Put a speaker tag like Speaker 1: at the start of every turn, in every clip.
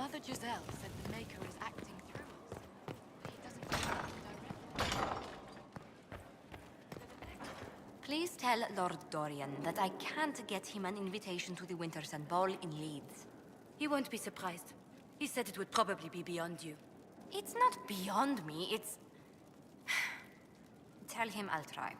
Speaker 1: Mother Giselle said the Maker is acting through us, but he doesn't come directly.
Speaker 2: Please tell Lord Dorian that I can't get him an invitation to the Winter Sun Ball in Leeds. He won't be surprised. He said it would probably be beyond you. It's not beyond me, it's... Tell him I'll try.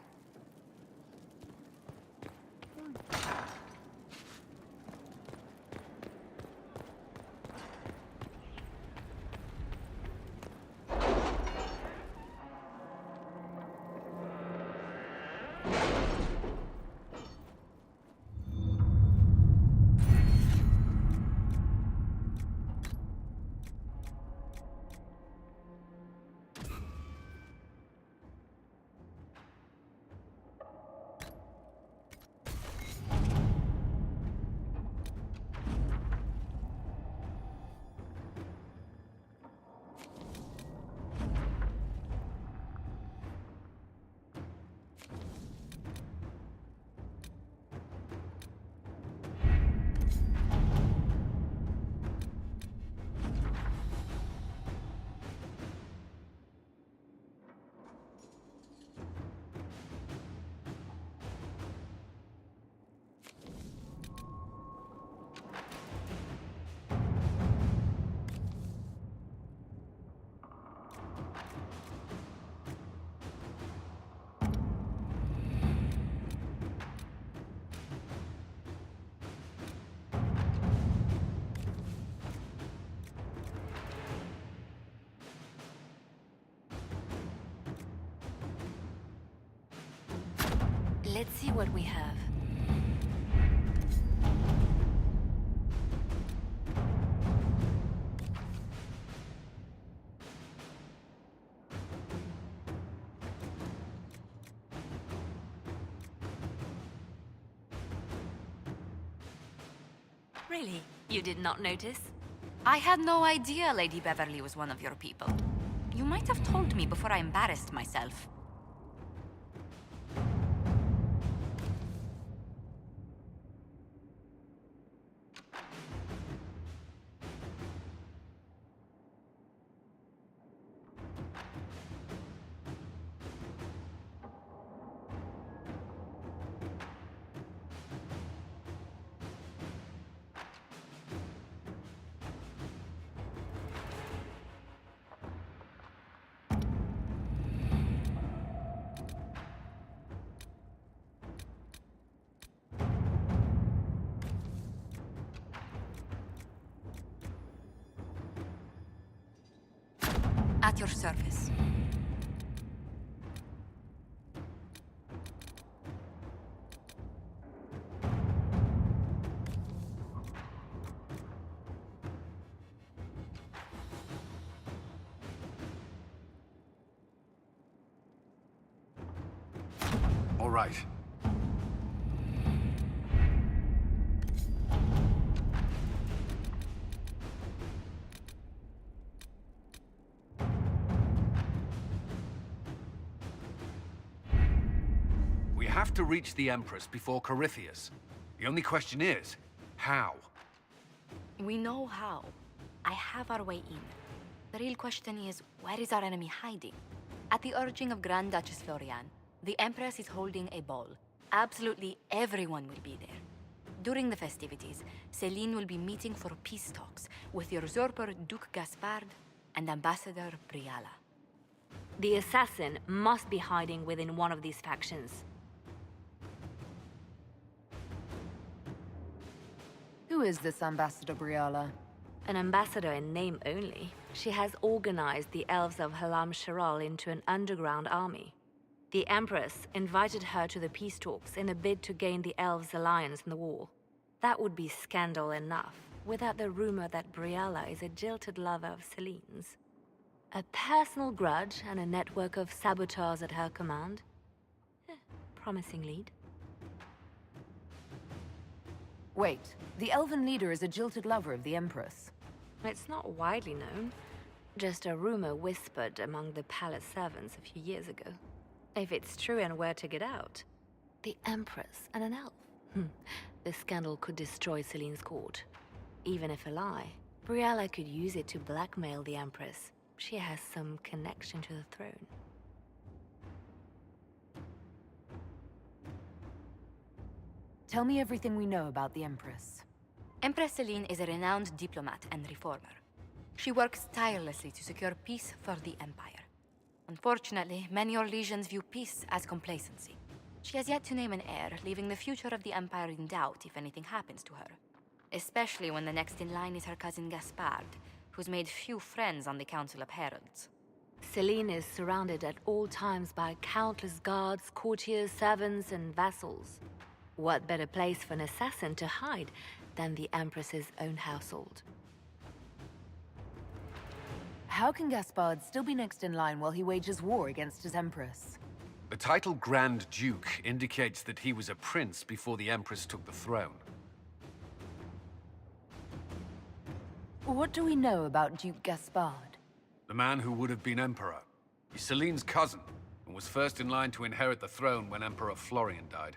Speaker 2: Let's see what we have. Really? You did not notice? I had no idea Lady Beverly was one of your people. You might have told me before I embarrassed myself. At your service.
Speaker 3: All right. We have to reach the Empress before Corypheus. The only question is, how?
Speaker 2: We know how. I have our way in. The real question is, where is our enemy hiding? At the urging of Grand Duchess Florian, the Empress is holding a ball. Absolutely everyone will be there. During the festivities, Céline will be meeting for peace talks with the usurper Duke Gaspard and Ambassador Briala.
Speaker 4: The assassin must be hiding within one of these factions.
Speaker 1: Who is this Ambassador Briala?
Speaker 4: An ambassador in name only. She has organized the elves of Halam Sharal into an underground army. The Empress invited her to the peace talks in a bid to gain the elves' alliance in the war. That would be scandal enough, without the rumor that Briala is a jilted lover of Celine's. A personal grudge and a network of saboteurs at her command. Promising lead.
Speaker 1: Wait, the elven leader is a jilted lover of the Empress.
Speaker 4: It's not widely known. Just a rumor whispered among the palace servants a few years ago. If it's true and were to get out, the Empress and an elf. The scandal could destroy Celine's court. Even if a lie, Briella could use it to blackmail the Empress. She has some connection to the throne.
Speaker 5: Tell me everything we know about the Empress.
Speaker 2: Empress Celine is a renowned diplomat and reformer. She works tirelessly to secure peace for the Empire. Unfortunately, many Orlesians view peace as complacency. She has yet to name an heir, leaving the future of the Empire in doubt if anything happens to her. Especially when the next in line is her cousin Gaspard, who's made few friends on the Council of Heralds.
Speaker 4: Celine is surrounded at all times by countless guards, courtiers, servants, and vassals. What better place for an assassin to hide than the Empress's own household?
Speaker 5: How can Gaspard still be next in line while he wages war against his Empress?
Speaker 3: The title Grand Duke indicates that he was a prince before the Empress took the throne.
Speaker 5: What do we know about Duke Gaspard?
Speaker 3: The man who would have been Emperor. He's Celine's cousin, and was first in line to inherit the throne when Emperor Florian died.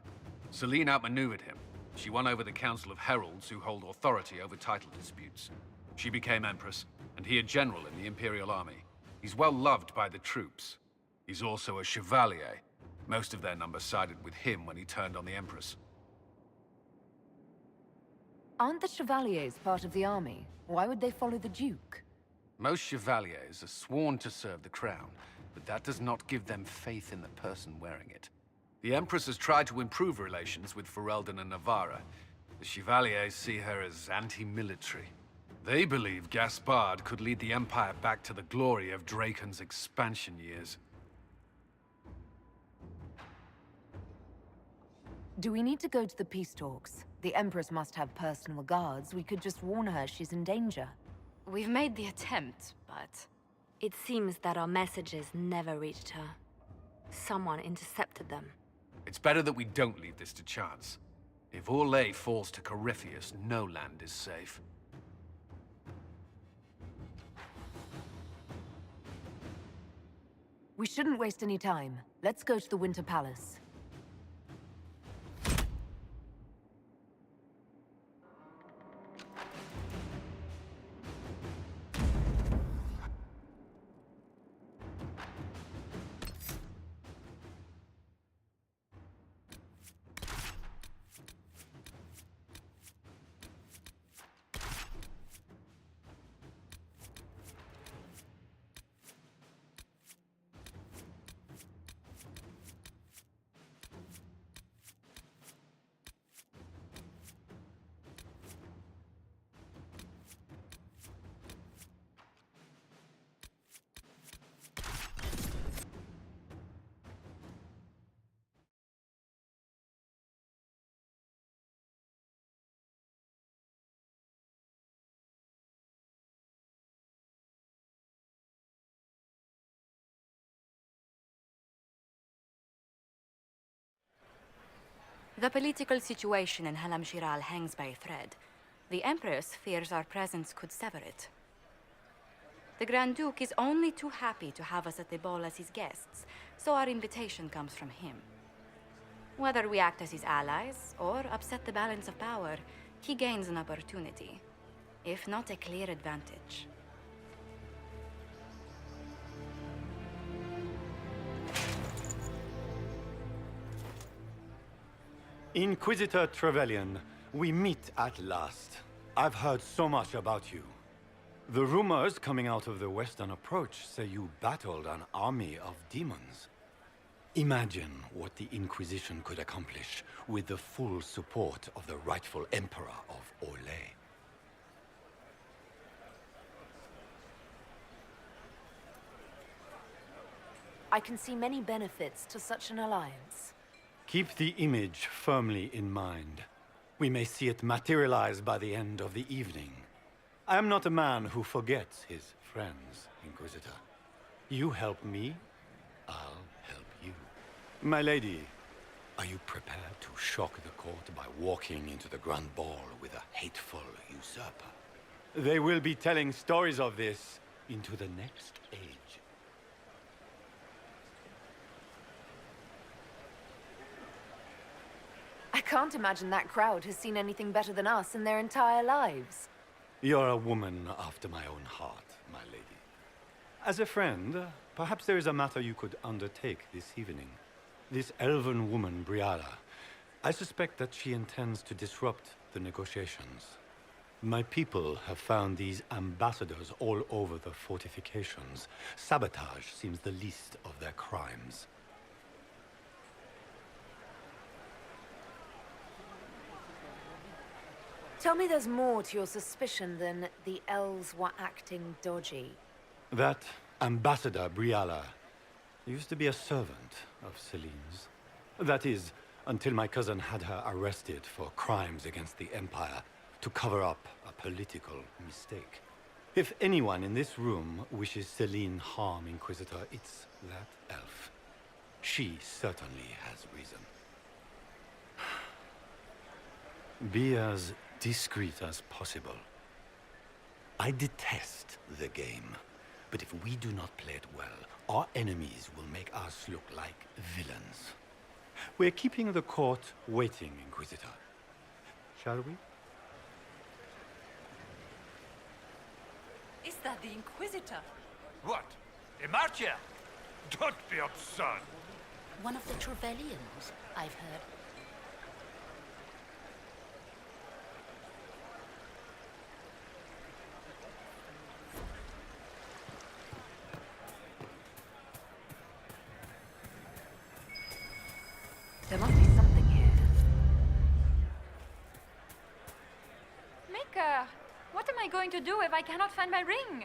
Speaker 3: Celine outmaneuvered him. She won over the Council of Heralds, who hold authority over title disputes. She became Empress, and he a general in the Imperial Army. He's well loved by the troops. He's also a chevalier. Most of their number sided with him when he turned on the Empress.
Speaker 5: Aren't the Chevaliers part of the army? Why would they follow the Duke?
Speaker 3: Most chevaliers are sworn to serve the crown, but that does not give them faith in the person wearing it. The Empress has tried to improve relations with Ferelden and Navarra. The Chevaliers see her as anti-military. They believe Gaspard could lead the Empire back to the glory of Draken's expansion years.
Speaker 5: Do we need to go to the peace talks? The Empress must have personal guards. We could just warn her she's in danger.
Speaker 2: We've made the attempt, but...
Speaker 4: It seems that our messages never reached her. Someone intercepted them.
Speaker 3: It's better that we don't leave this to chance. If Orlais falls to Corypheus, no land is safe.
Speaker 5: We shouldn't waste any time. Let's go to the Winter Palace.
Speaker 2: The political situation in Halam Shiral hangs by a thread. The Empress fears our presence could sever it. The Grand Duke is only too happy to have us at the ball as his guests, so our invitation comes from him. Whether we act as his allies or upset the balance of power, he gains an opportunity, if not a clear advantage.
Speaker 6: Inquisitor Trevelyan, we meet at last. I've heard so much about you. The rumors coming out of the Western Approach say you battled an army of demons. Imagine what the Inquisition could accomplish with the full support of the rightful Emperor of Orlais.
Speaker 5: I can see many benefits to such an alliance.
Speaker 6: Keep the image firmly in mind. We may see it materialize by the end of the evening. I am not a man who forgets his friends, Inquisitor. You help me, I'll help you. My lady, are you prepared to shock the court by walking into the Grand Ball with a hateful usurper? They will be telling stories of this into the next age.
Speaker 5: I can't imagine that crowd has seen anything better than us in their entire lives.
Speaker 6: You're a woman after my own heart, my lady. As a friend, perhaps there is a matter you could undertake this evening. This elven woman, Briala, I suspect that she intends to disrupt the negotiations. My people have found these ambassadors all over the fortifications. Sabotage seems the least of their crimes.
Speaker 5: Tell me there's more to your suspicion than the elves were acting dodgy.
Speaker 6: That ambassador, Briala, used to be a servant of Celine's. That is, until my cousin had her arrested for crimes against the Empire to cover up a political mistake. If anyone in this room wishes Celine harm, Inquisitor, it's that elf. She certainly has reason. Be as discreet as possible. I detest the game, but if we do not play it well, our enemies will make us look like villains. We're keeping the court waiting, Inquisitor. Shall we?
Speaker 7: Is that the Inquisitor?
Speaker 8: What? A marcher? Don't be absurd.
Speaker 9: One of the Trevellians, I've heard.
Speaker 5: There must be something here.
Speaker 2: Maker, what am I going to do if I cannot find my ring?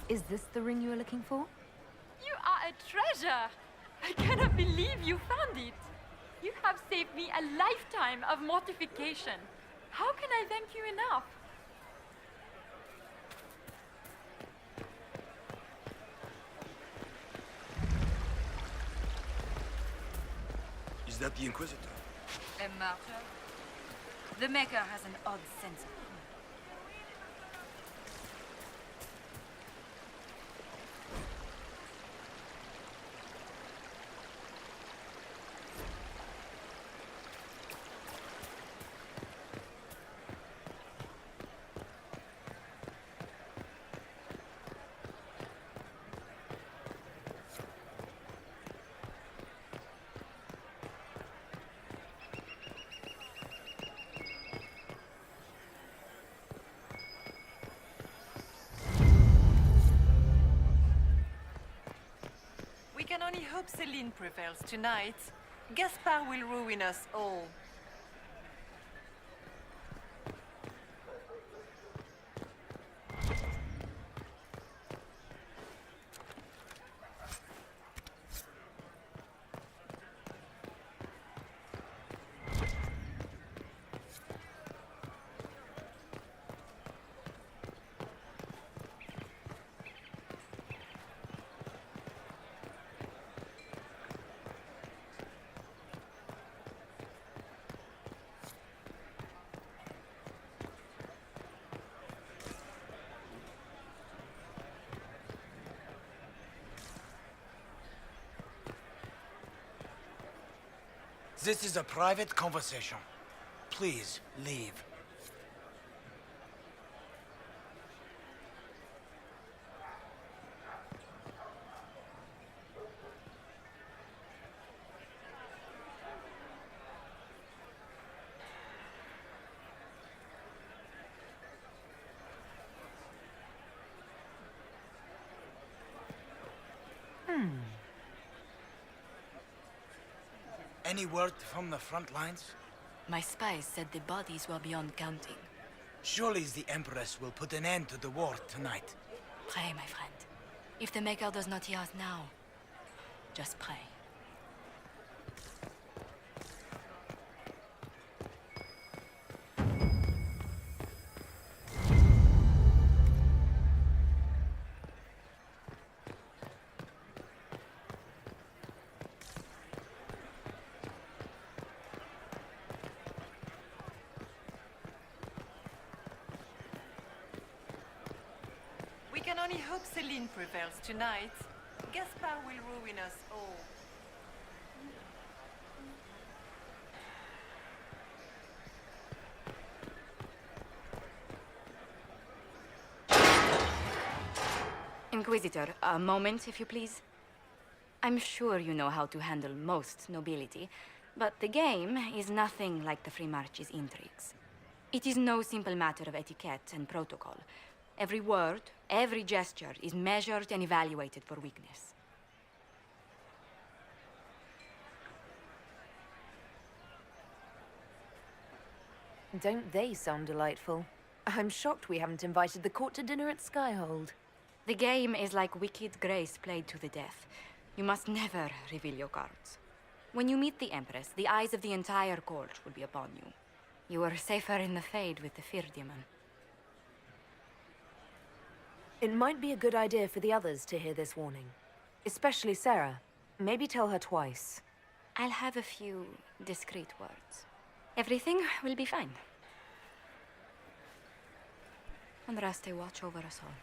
Speaker 5: Is this the ring you were looking for?
Speaker 2: You are a treasure! I cannot believe you found it! You have saved me a lifetime of mortification. How can I thank you enough?
Speaker 8: Is that the Inquisitor?
Speaker 7: A martyr? The Maker has an odd sense of humor. We can only hope Celine prevails tonight. Gaspard will ruin us all.
Speaker 10: This is a private conversation. Please, leave. Any word from the front lines?
Speaker 2: My spies said the bodies were beyond counting.
Speaker 10: Surely the Empress will put an end to the war tonight.
Speaker 2: Pray, my friend. If the Maker does not hear us now, just pray.
Speaker 7: We can only hope Celine prevails tonight. Gaspard will ruin us all.
Speaker 2: Inquisitor, a moment, if you please. I'm sure you know how to handle most nobility, but the game is nothing like the Free March's intrigues. It is no simple matter of etiquette and protocol. Every word, every gesture is measured and evaluated for weakness.
Speaker 5: Don't they sound delightful? I'm shocked we haven't invited the court to dinner at Skyhold.
Speaker 2: The game is like Wicked Grace played to the death. You must never reveal your cards. When you meet the Empress, the eyes of the entire court will be upon you. You are safer in the Fade with the Fear Demon.
Speaker 5: It might be a good idea for the others to hear this warning. Especially Sarah. Maybe tell her twice.
Speaker 2: I'll have a few discreet words. Everything will be fine. And Raste watch over us all.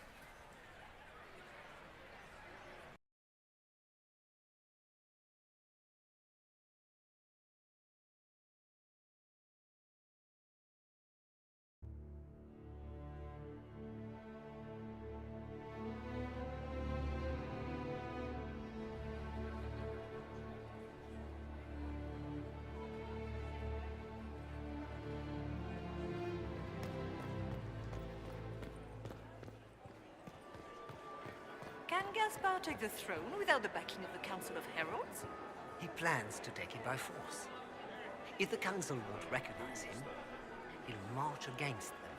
Speaker 7: Can Gaspar take the throne without the backing of the Council of Heralds?
Speaker 11: He plans to take it by force. If the Council won't recognize him, he'll march against them.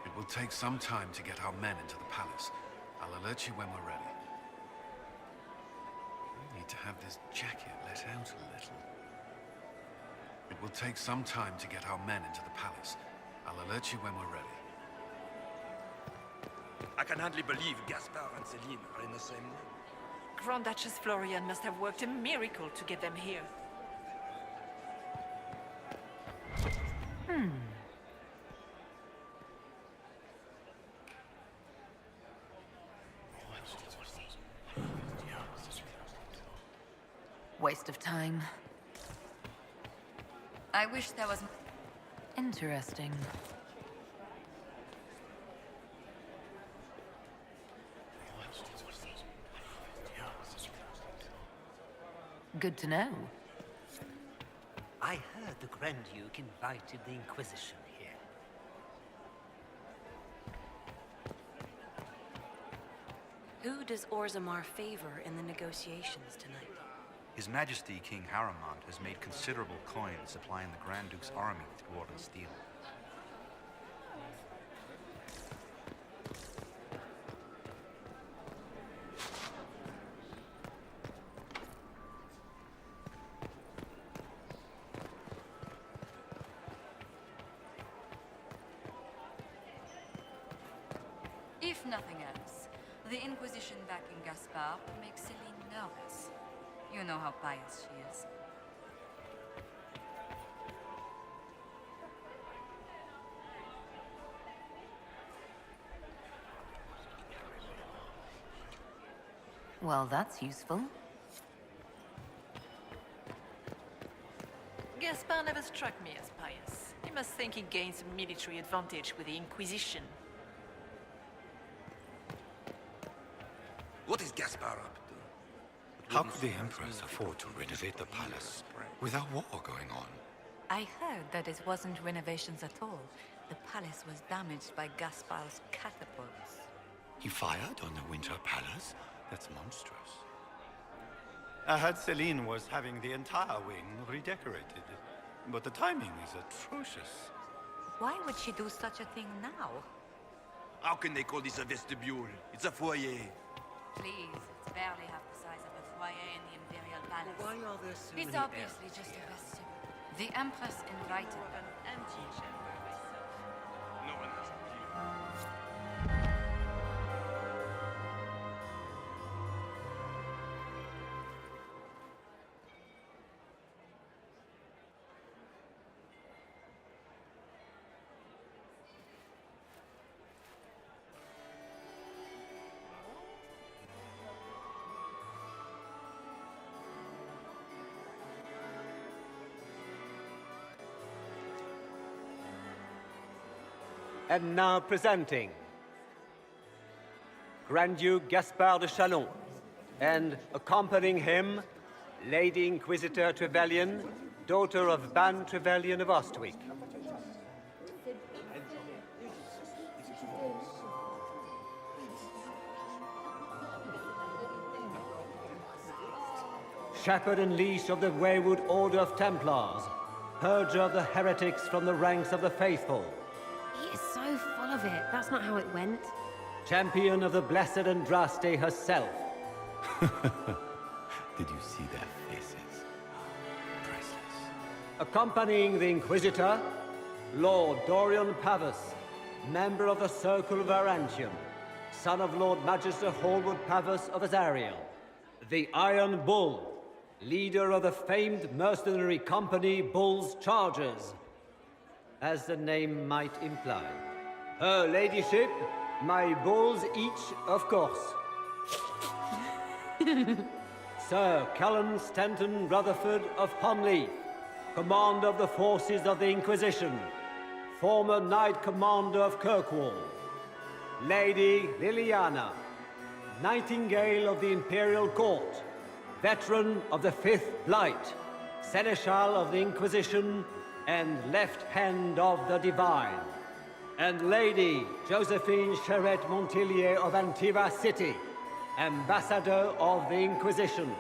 Speaker 3: It will take some time to get our men into the palace. I'll alert you when we're ready. I need to have this jacket let out a little. It will take some time to get our men into the palace. I'll alert you when we're ready.
Speaker 10: I can hardly believe Gaspar and Celine are in the same room.
Speaker 7: Grand Duchess Florian must have worked a miracle to get them here.
Speaker 5: Waste of time.
Speaker 2: I wish there was...
Speaker 5: Interesting. Good to know.
Speaker 11: I heard the Grand Duke invited the Inquisition here.
Speaker 12: Who does Orzammar favor in the negotiations tonight?
Speaker 13: His Majesty King Harrimond has made considerable coin supplying the Grand Duke's army with gold and steel.
Speaker 2: If nothing else, the Inquisition backing Gaspar makes Celine nervous. You know how pious she is.
Speaker 5: Well, that's useful.
Speaker 7: Gaspar never struck me as pious. He must think he gains a military advantage with the Inquisition.
Speaker 10: What is Gaspar up to?
Speaker 6: How could the Empress afford to renovate the palace without war going on?
Speaker 14: I heard that it wasn't renovations at all. The palace was damaged by Gaspar's catapults.
Speaker 6: He fired on the Winter Palace? That's monstrous. I heard Celine was having the entire wing redecorated, but the timing is atrocious.
Speaker 14: Why would she do such a thing now?
Speaker 10: How can they call this a vestibule? It's a foyer.
Speaker 2: Please, it's barely half the size of a foyer in the Imperial Palace.
Speaker 11: Why are there so
Speaker 2: It's
Speaker 11: many
Speaker 2: obviously
Speaker 11: elves
Speaker 2: just a
Speaker 11: here?
Speaker 2: vestibule. The Empress invited
Speaker 7: More of
Speaker 2: them.
Speaker 7: an anti-chamber myself.
Speaker 10: No one has a
Speaker 15: And now presenting Grand Duke Gaspard de Chalon, and accompanying him, Lady Inquisitor Trevelyan, daughter of Ban Trevelyan of Ostwick. Shepherd and leash of the Wayward Order of Templars, purger of the heretics from the ranks of the faithful.
Speaker 16: He is so full of it. That's not how it went.
Speaker 15: Champion of the Blessed Andraste herself.
Speaker 6: Did you see their faces? Priceless.
Speaker 15: Accompanying the Inquisitor, Lord Dorian Pavus, member of the Circle of Arantium, son of Lord Magister Hallward Pavus of Azariel, the Iron Bull, leader of the famed mercenary company Bull's Chargers, as the name might imply. Her ladyship, my bulls each, of course. Sir Callan Stanton Rutherford of Honleith, commander of the forces of the Inquisition, former Knight Commander of Kirkwall. Lady Liliana, Nightingale of the Imperial Court, veteran of the Fifth Blight, Seneschal of the Inquisition, and left hand of the Divine. And Lady Josephine Charette Montillier of Antiva City, Ambassador of the Inquisition.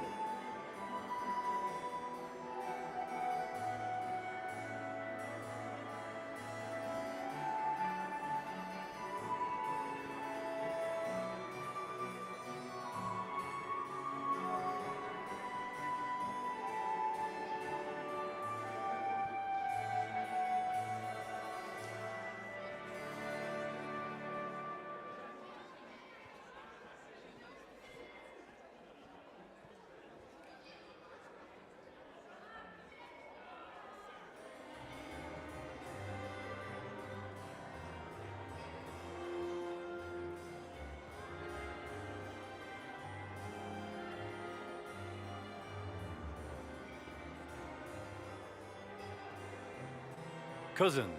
Speaker 6: Cousin,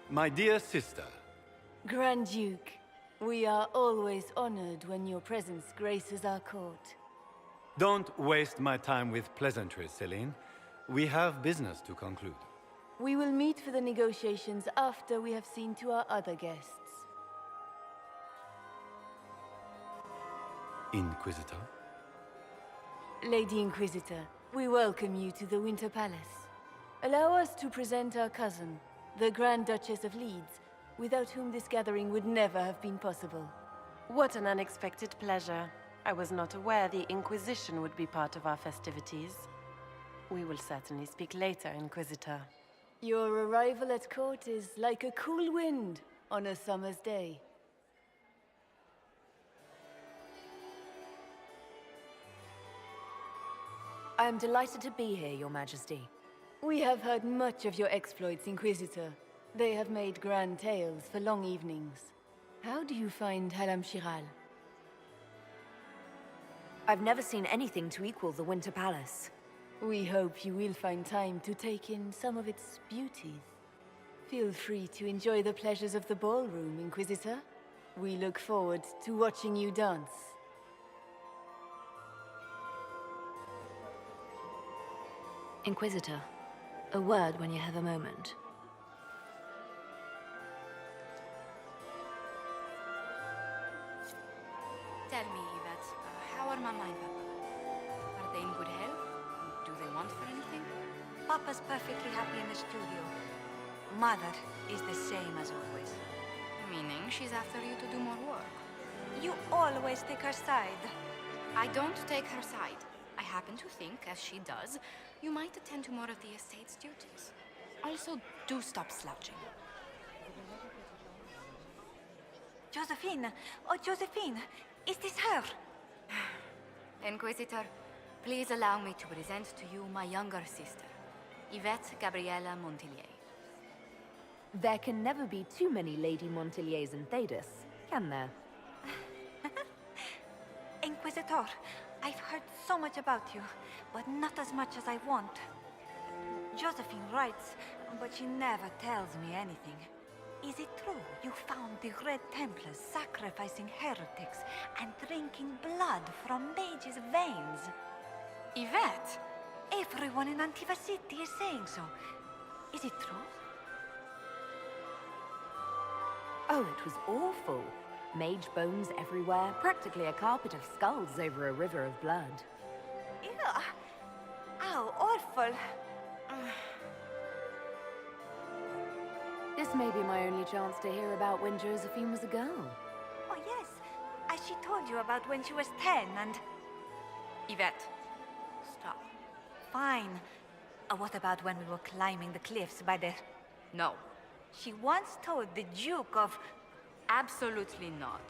Speaker 6: my dear sister.
Speaker 17: Grand Duke, we are always honored when your presence graces our court.
Speaker 6: Don't waste my time with pleasantries, Celine. We have business to conclude.
Speaker 17: We will meet for the negotiations after we have seen to our other guests.
Speaker 6: Inquisitor?
Speaker 17: Lady Inquisitor, we welcome you to the Winter Palace. Allow us to present our cousin, the Grand Duchess of Leeds, without whom this gathering would never have been possible.
Speaker 7: What an unexpected pleasure. I was not aware the Inquisition would be part of our festivities. We will certainly speak later, Inquisitor.
Speaker 17: Your arrival at court is like a cool wind on a summer's day.
Speaker 5: I am delighted to be here, Your Majesty.
Speaker 17: We have heard much of your exploits, Inquisitor. They have made grand tales for long evenings. How do you find Haram Shiral?
Speaker 5: I've never seen anything to equal the Winter Palace.
Speaker 17: We hope you will find time to take in some of its beauties. Feel free to enjoy the pleasures of the ballroom, Inquisitor. We look forward to watching you dance.
Speaker 4: Inquisitor, a word when you have a moment.
Speaker 2: Tell me, Yvette, how are Mama and Papa? Are they in good health? Do they want for anything?
Speaker 14: Papa's perfectly happy in the studio. Mother is the same as always.
Speaker 2: Meaning she's after you to do more work.
Speaker 14: You always take her side.
Speaker 2: I don't take her side. I happen to think, as she does, you might attend to more of the estate's duties. Also, do stop slouching.
Speaker 14: Josephine! Oh, Josephine! Is this her?
Speaker 2: Inquisitor, please allow me to present to you my younger sister, Yvette Gabriella Montillier.
Speaker 5: There can never be too many Lady Montilliers in Thedas, can there?
Speaker 14: Inquisitor, I've heard so much about you, but not as much as I want. Josephine writes, but she never tells me anything. Is it true you found the Red Templars sacrificing heretics and drinking blood from mages' veins? Yvette, everyone in Antiva City is saying so. Is it true?
Speaker 5: Oh, it was awful. Mage bones everywhere, practically a carpet of skulls over a river of blood.
Speaker 14: Ew. How awful.
Speaker 5: This may be my only chance to hear about when Josephine was a girl.
Speaker 14: Oh, yes. As she told you about when she was 10 and... Yvette, stop. Fine. What about when we were climbing the cliffs by the...
Speaker 2: No.
Speaker 14: She once told the Duke of...
Speaker 2: Absolutely not.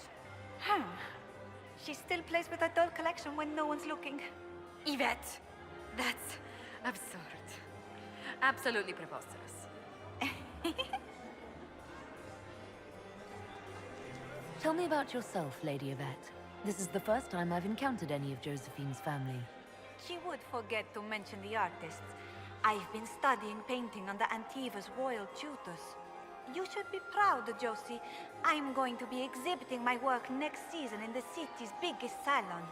Speaker 14: She still plays with her doll collection when no one's looking.
Speaker 2: Yvette, that's absurd. Absolutely preposterous.
Speaker 5: Tell me about yourself, Lady Yvette. This is the first time I've encountered any of Josephine's family.
Speaker 14: She would forget to mention the artists. I've been studying painting under Antiva's royal tutors. You should be proud, Josie. I'm going to be exhibiting my work next season in the city's biggest salon.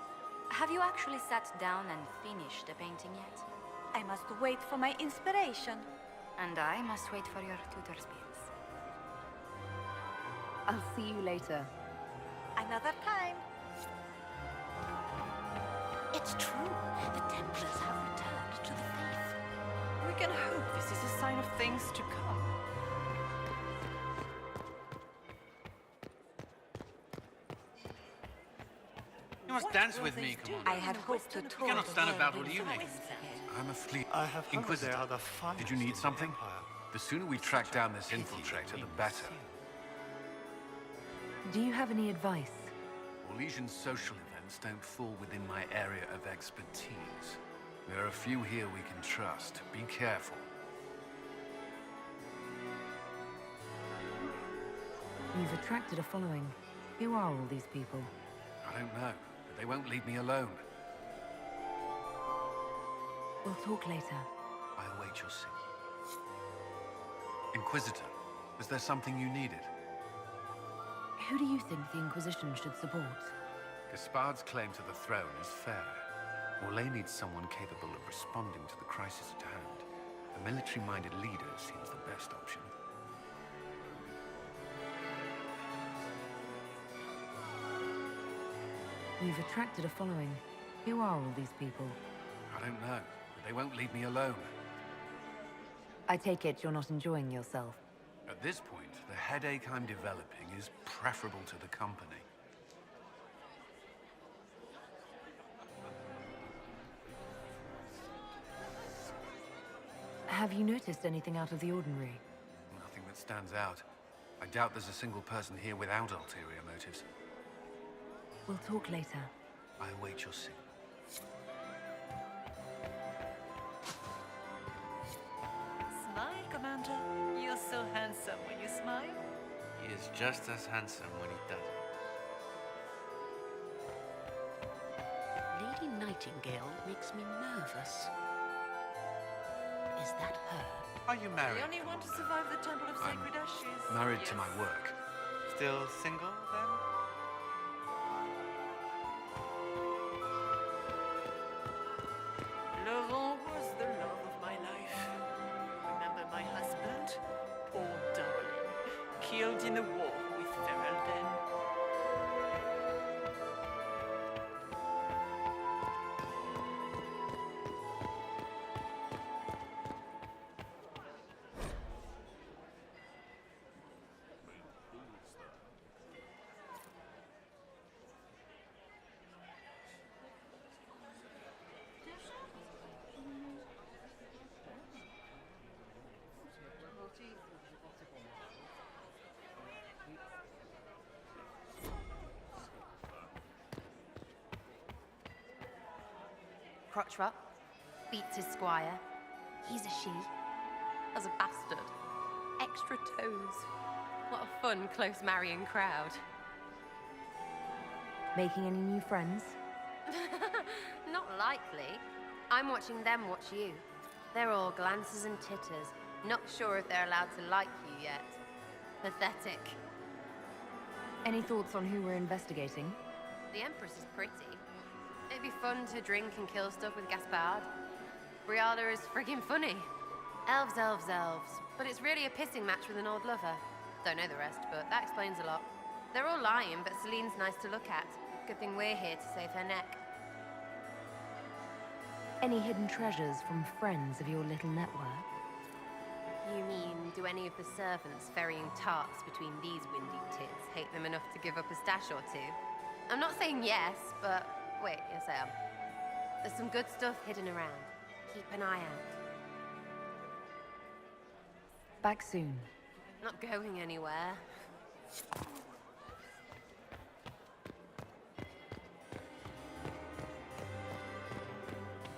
Speaker 2: Have you actually sat down and finished the painting yet?
Speaker 14: I must wait for my inspiration.
Speaker 2: And I must wait for your tutor's pills.
Speaker 5: I'll see you later.
Speaker 14: Another time.
Speaker 9: It's true. The Templars have returned to the faith.
Speaker 7: We can hope this is a sign of things to come.
Speaker 3: You must dance with me, come on.
Speaker 14: I had hoped to tour.
Speaker 3: You cannot stand about. What do you
Speaker 14: mean?
Speaker 3: mean? I'm a fleet
Speaker 6: I have heard
Speaker 3: Inquisitor.
Speaker 6: they are the finest
Speaker 3: Did you need
Speaker 6: in the
Speaker 3: something?
Speaker 6: Empire.
Speaker 3: The sooner we track down this infiltrator, the better.
Speaker 5: Do you have any advice?
Speaker 3: Orlesian social events don't fall within my area of expertise. There are a few here we can trust. Be careful.
Speaker 5: You've attracted a following. Who are all these people?
Speaker 3: I don't know, but they won't leave me alone.
Speaker 5: We'll talk later.
Speaker 3: I await your signal. Inquisitor, was there something you needed?
Speaker 5: Who do you think the Inquisition should support?
Speaker 3: Gaspard's claim to the throne is fair. Orlais needs someone capable of responding to the crisis at hand. A military-minded leader seems the best option.
Speaker 5: You've attracted a following. Who are all these people?
Speaker 3: I don't know, but they won't leave me alone.
Speaker 5: I take it you're not enjoying yourself.
Speaker 3: At this point, the headache I'm developing is preferable to the company.
Speaker 5: Have you noticed anything out of the ordinary?
Speaker 3: Nothing that stands out. I doubt there's a single person here without ulterior motives.
Speaker 5: We'll talk later.
Speaker 3: I await your signal.
Speaker 12: Smile, Commander. You're so handsome when you smile.
Speaker 13: He is just as handsome when he doesn't.
Speaker 9: Lady Nightingale makes me nervous. Is that her?
Speaker 13: Are you married?
Speaker 12: The only one to survive the Temple of Sacred Ashes.
Speaker 3: Married to my work.
Speaker 13: Still single, then?
Speaker 12: Laurent was the love of my life. Remember my husband? Poor darling. Killed in a war with Ferelden.
Speaker 16: Crotch rot. Beats his squire. He's a she. As a bastard. Extra toes. What a fun, close marrying crowd.
Speaker 5: Making any new friends?
Speaker 16: Not likely. I'm watching them watch you. They're all glances and titters. Not sure if they're allowed to like you yet. Pathetic.
Speaker 5: Any thoughts on who we're investigating?
Speaker 16: The Empress is pretty. It'd be fun to drink and kill stuff with Gaspard. Briala is friggin' funny. Elves, elves, elves. But it's really a pissing match with an old lover. Don't know the rest, but that explains a lot. They're all lying, but Celine's nice to look at. Good thing we're here to save her neck.
Speaker 5: Any hidden treasures from friends of your little network?
Speaker 16: You mean, do any of the servants ferrying tarts between these windy tits hate them enough to give up a stash or two? I'm not saying yes, but wait, yes I am. There's some good stuff hidden around. Keep an eye out.
Speaker 5: Back soon.
Speaker 16: Not going anywhere.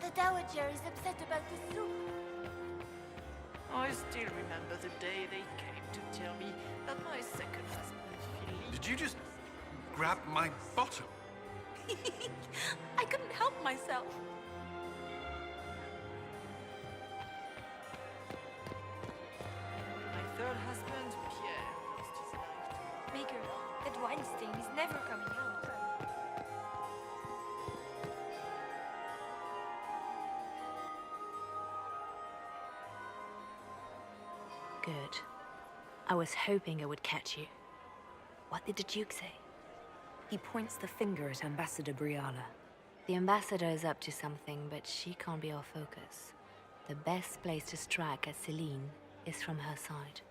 Speaker 14: The Dowager is upset about the soup.
Speaker 12: I still remember the day they came to tell me that my second husband, Philippe...
Speaker 3: Did you just grab my bottom?
Speaker 14: I couldn't help myself.
Speaker 12: My third husband, Pierre, lost his life too.
Speaker 14: Maker, that Weinstein is never coming out.
Speaker 4: Good. I was hoping I would catch you. What did the Duke say?
Speaker 5: He points the finger at Ambassador Briala.
Speaker 4: The ambassador is up to something, but she can't be our focus. The best place to strike at Celine is from her side.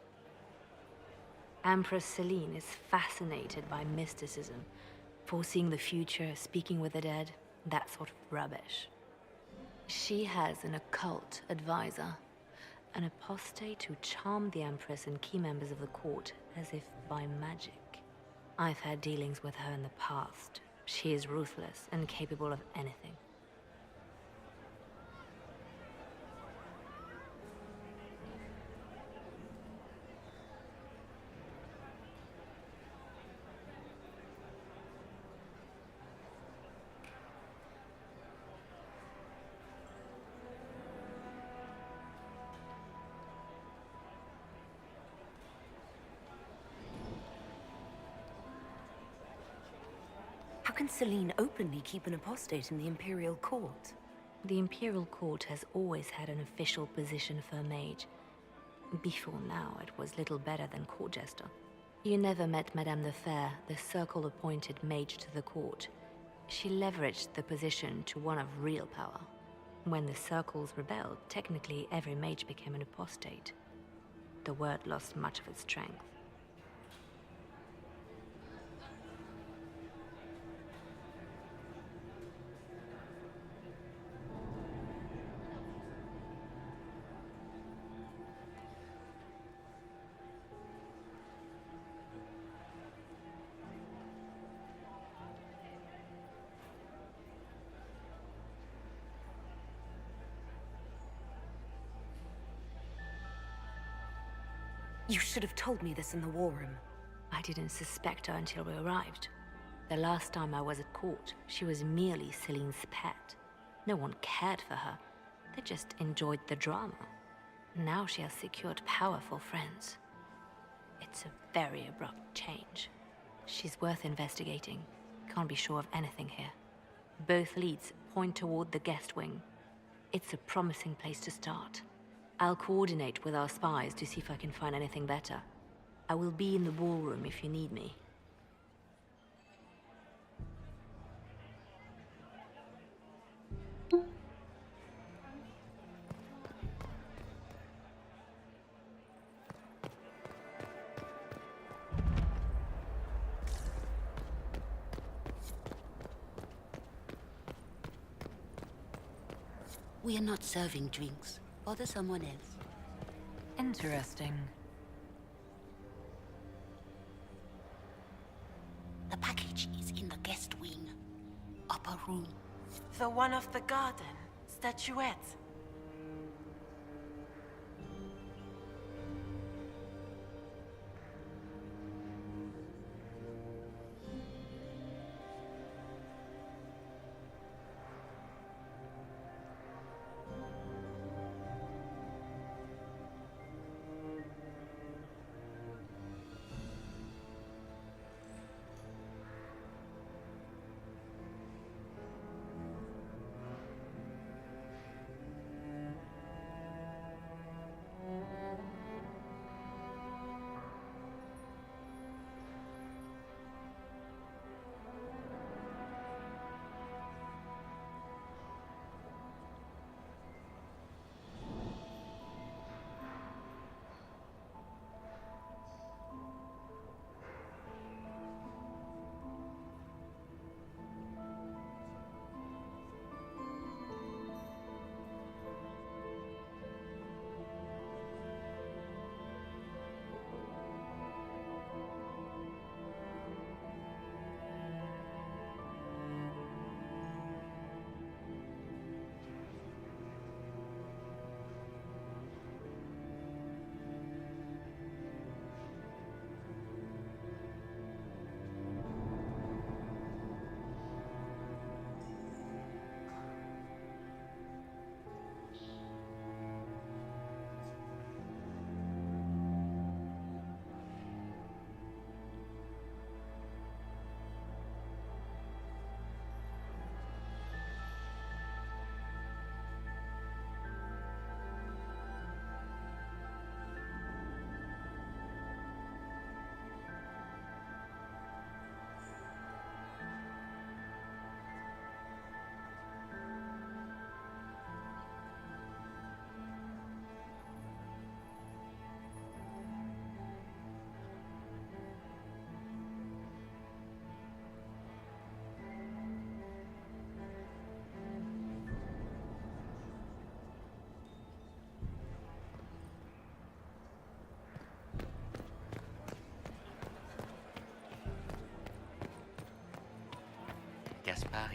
Speaker 4: Empress Celine is fascinated by mysticism, foreseeing the future, speaking with the dead, that sort of rubbish. She has an occult advisor, an apostate who charmed the Empress and key members of the court as if by magic. I've had dealings with her in the past. She is ruthless and capable of anything.
Speaker 5: How can Celine openly keep an apostate in the Imperial Court?
Speaker 4: The Imperial Court has always had an official position for a mage. Before now, it was little better than court jester. You never met Madame the Fair, the circle-appointed mage to the court. She leveraged the position to one of real power. When the circles rebelled, technically every mage became an apostate. The word lost much of its strength.
Speaker 5: You should have told me this in the war room.
Speaker 4: I didn't suspect her until we arrived. The last time I was at court, she was merely Celine's pet. No one cared for her. They just enjoyed the drama. Now she has secured powerful friends. It's a very abrupt change. She's worth investigating. Can't be sure of anything here. Both leads point toward the guest wing. It's a promising place to start. I'll coordinate with our spies to see if I can find anything better. I will be in the ballroom if you need me.
Speaker 9: We are not serving drinks. Bother someone else.
Speaker 5: Interesting.
Speaker 9: The package is in the guest wing. Upper room.
Speaker 7: The one off the garden. Statuette.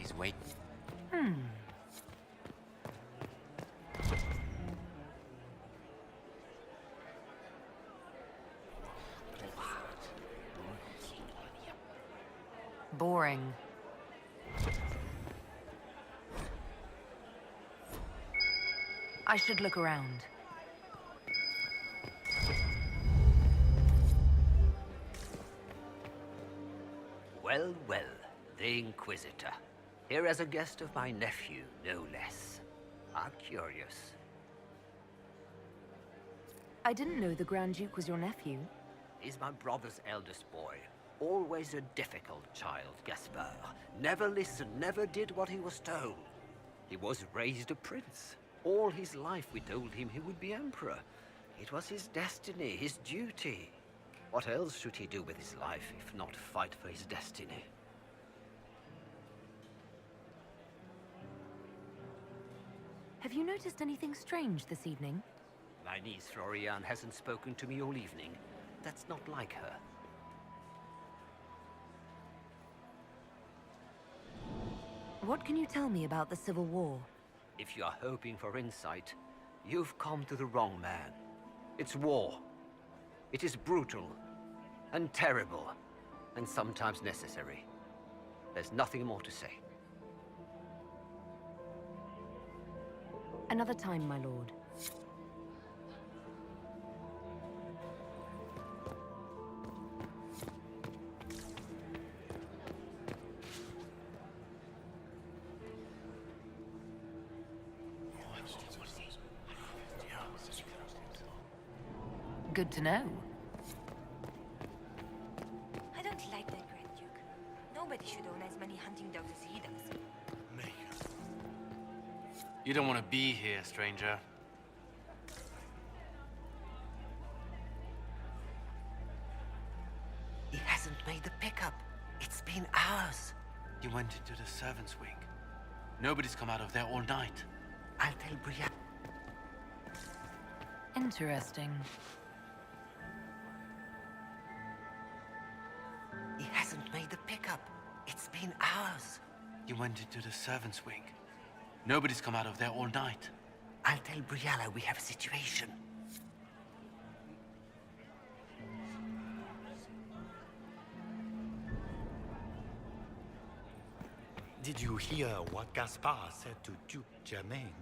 Speaker 18: He's waiting.
Speaker 5: Boring. I should look around.
Speaker 11: Well, well, the Inquisitor. Here as a guest of my nephew, no less. I'm curious.
Speaker 5: I didn't know the Grand Duke was your nephew.
Speaker 11: He's my brother's eldest boy. Always a difficult child, Gaspard. Never listened, never did what he was told. He was raised a prince. All his life we told him he would be emperor. It was his destiny, his duty. What else should he do with his life if not fight for his destiny?
Speaker 5: Have you noticed anything strange this evening?
Speaker 11: My niece Florian hasn't spoken to me all evening. That's not like her.
Speaker 5: What can you tell me about the Civil War?
Speaker 11: If you are hoping for insight, you've come to the wrong man. It's war. It is brutal, and terrible, and sometimes necessary. There's nothing more to say.
Speaker 5: Another time, my lord. Good to know.
Speaker 14: I don't like that Grand Duke. Nobody should own as many hunting dogs as he does.
Speaker 18: You don't want to be here, stranger.
Speaker 11: He hasn't made the pickup. It's been hours.
Speaker 18: You went into the servants' wing. Nobody's come out of there all night.
Speaker 11: I'll tell Brianna.
Speaker 5: Interesting.
Speaker 11: He hasn't made the pickup. It's been hours.
Speaker 18: You went into the servants' wing. Nobody's come out of there all night.
Speaker 11: I'll tell Brianna we have a situation.
Speaker 6: Did you hear what Gaspard said to Duke Germain?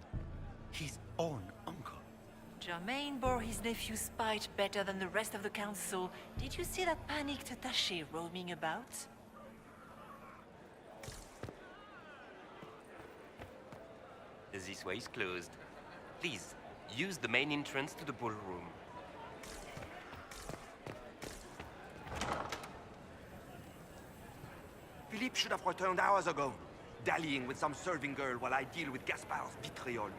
Speaker 6: His own uncle.
Speaker 12: Germain bore his nephew's spite better than the rest of the council. Did you see that panicked attaché roaming about?
Speaker 19: This way is closed. Please, use the main entrance to the ballroom.
Speaker 20: Philippe should have returned hours ago, dallying with some serving girl while I deal with Gaspard's vitriol.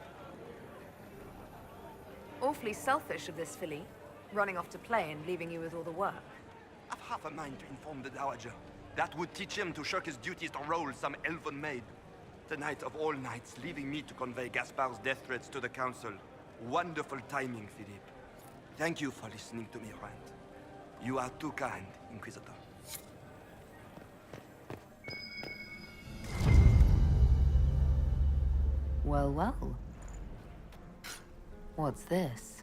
Speaker 5: Awfully selfish of this filly, running off to play and leaving you with all the work.
Speaker 20: I've half a mind to inform the Dowager. That would teach him to shirk his duties to roll some elven maid. Tonight of all nights, leaving me to convey Gaspard's death threats to the council. Wonderful timing, Philippe. Thank you for listening to me rant. You are too kind, Inquisitor.
Speaker 5: Well, well. What's this?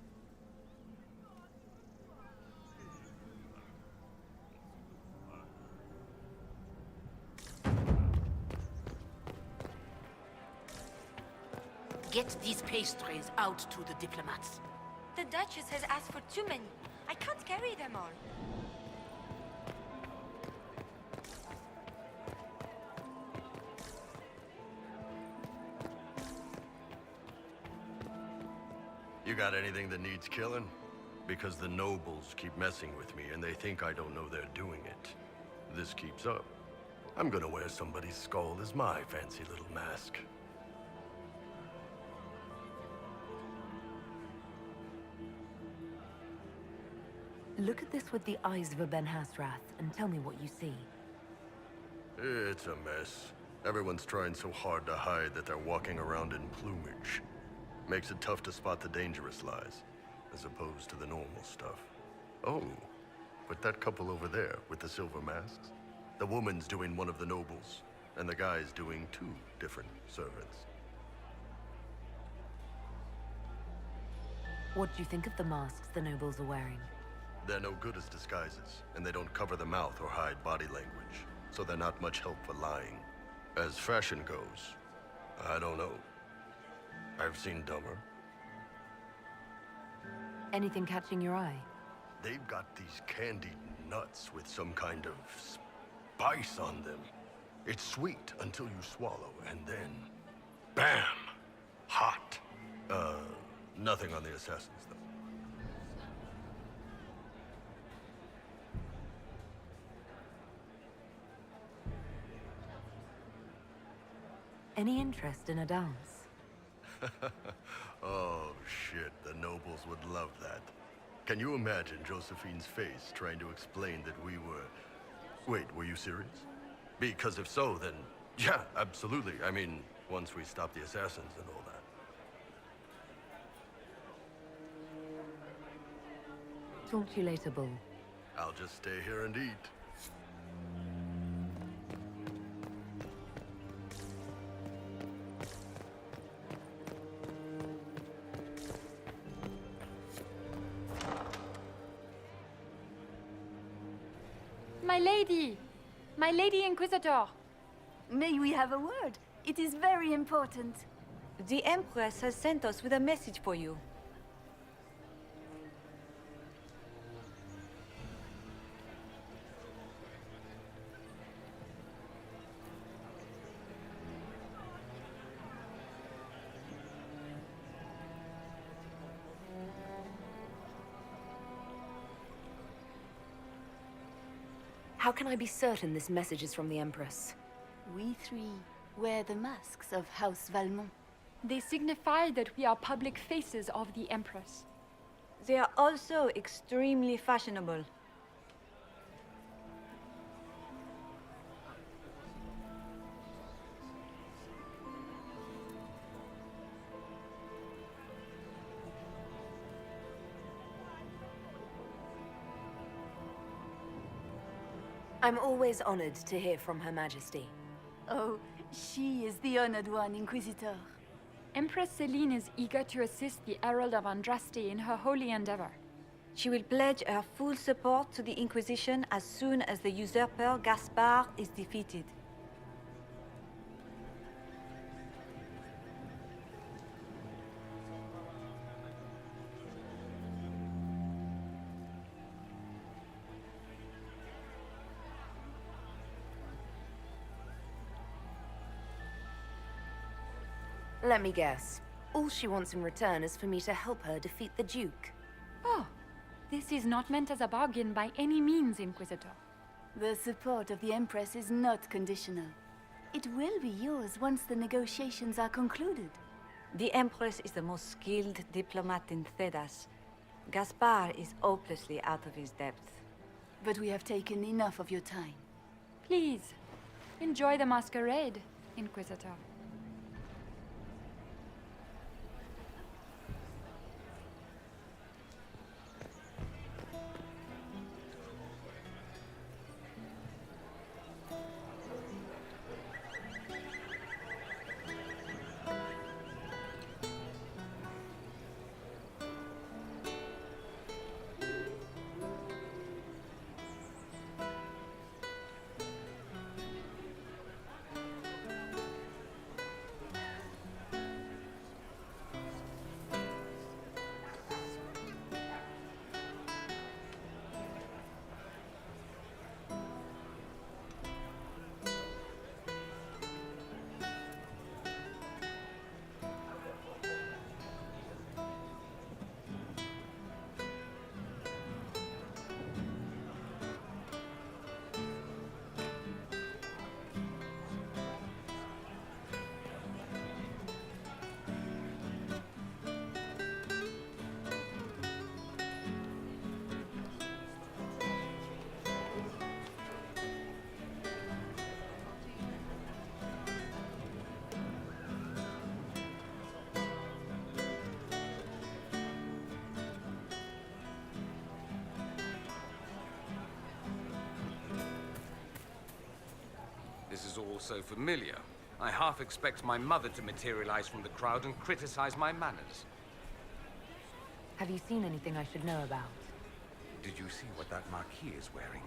Speaker 9: Get these pastries out to the diplomats.
Speaker 14: The Duchess has asked for too many. I can't carry them all.
Speaker 21: You got anything that needs killing? Because the nobles keep messing with me and they think I don't know they're doing it. This keeps up, I'm gonna wear somebody's skull as my fancy little mask.
Speaker 5: Look at this with the eyes of a Ben Hasrath and tell me what you see.
Speaker 21: It's a mess. Everyone's trying so hard to hide that they're walking around in plumage. Makes it tough to spot the dangerous lies, as opposed to the normal stuff. Oh, but that couple over there with the silver masks? The woman's doing one of the nobles, and the guy's doing 2 different servants.
Speaker 4: What do you think of the masks the nobles are wearing?
Speaker 21: They're no good as disguises, and they don't cover the mouth or hide body language, so they're not much help for lying. As fashion goes, I don't know. I've seen dumber.
Speaker 4: Anything catching your eye?
Speaker 21: They've got these candied nuts with some kind of spice on them. It's sweet until you swallow, and then... bam! Hot. Nothing on the assassins, though.
Speaker 4: Any interest in a dance?
Speaker 21: Oh, shit. The nobles would love that. Can you imagine Josephine's face trying to explain that we were... Wait, were you serious? Because if so, then... yeah, absolutely. I mean, once we stop the assassins and all that.
Speaker 4: Talk to you later, Bull.
Speaker 21: I'll just stay here and eat.
Speaker 1: My lady Inquisitor!
Speaker 17: May we have a word? It is very important.
Speaker 14: The Empress has sent us with a message for you.
Speaker 4: How can I be certain this message is from the Empress?
Speaker 17: We 3 wear the masks of House Valmont.
Speaker 1: They signify that we are public faces of the Empress.
Speaker 14: They are also extremely fashionable.
Speaker 4: I'm always honored to hear from Her Majesty.
Speaker 17: Oh, she is the honored one, Inquisitor.
Speaker 1: Empress Celine is eager to assist the Herald of Andraste in her holy endeavor.
Speaker 14: She will pledge her full support to the Inquisition as soon as the usurper Gaspard is defeated.
Speaker 4: Let me guess. All she wants in return is for me to help her defeat the Duke.
Speaker 1: Oh, this is not meant as a bargain by any means, Inquisitor.
Speaker 17: The support of the Empress is not conditional. It will be yours once the negotiations are concluded.
Speaker 14: The Empress is the most skilled diplomat in Thedas. Gaspard is hopelessly out of his depth.
Speaker 17: But we have taken enough of your time.
Speaker 1: Please, enjoy the masquerade, Inquisitor.
Speaker 3: is all so familiar. I half expect my mother to materialize from the crowd and criticize my manners.
Speaker 5: Have you seen anything I should know about?
Speaker 8: Did you see what that Marquis is wearing?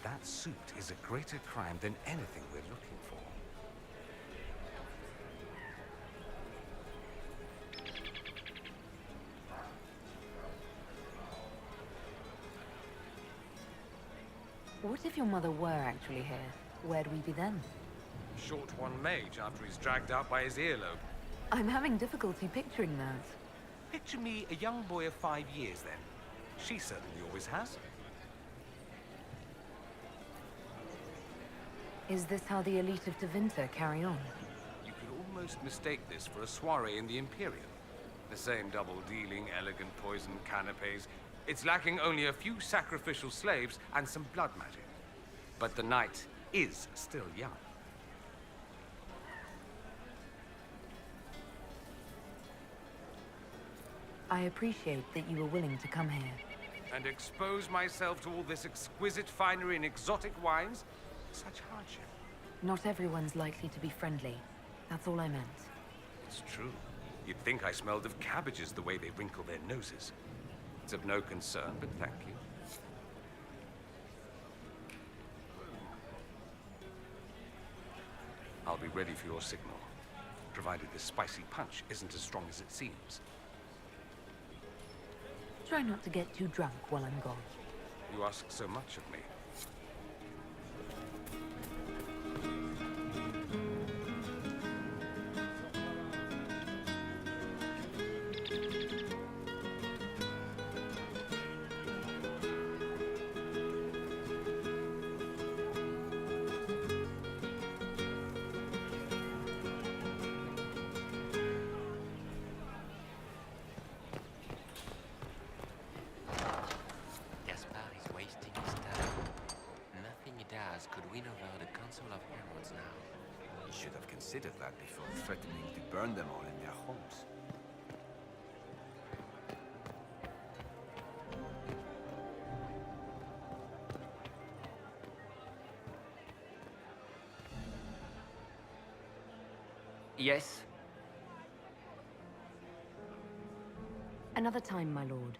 Speaker 8: That suit is a greater crime than anything we're looking for.
Speaker 5: What if your mother were actually here? Where'd we be then?
Speaker 3: Short one mage after he's dragged out by his earlobe.
Speaker 5: I'm having difficulty picturing that.
Speaker 8: Picture me a young boy of 5 years then. She certainly always has.
Speaker 5: Is this how the elite of Tevinter carry on?
Speaker 3: You could almost mistake this for a soiree in the Imperium. The same double-dealing, elegant poison canapes. It's lacking only a few sacrificial slaves and some blood magic. But the night is still young.
Speaker 5: I appreciate that you were willing to come here.
Speaker 3: And expose myself to all this exquisite finery and exotic wines? Such hardship.
Speaker 5: Not everyone's likely to be friendly. That's all I meant.
Speaker 3: It's true. You'd think I smelled of cabbages the way they wrinkle their noses. It's of no concern, but thank you. I'll be ready for your signal, provided the spicy punch isn't as strong as it seems.
Speaker 5: Try not to get too drunk while I'm gone.
Speaker 3: You ask so much of me.
Speaker 8: That before threatening to burn them all in their homes.
Speaker 11: Yes?
Speaker 5: Another time, my lord.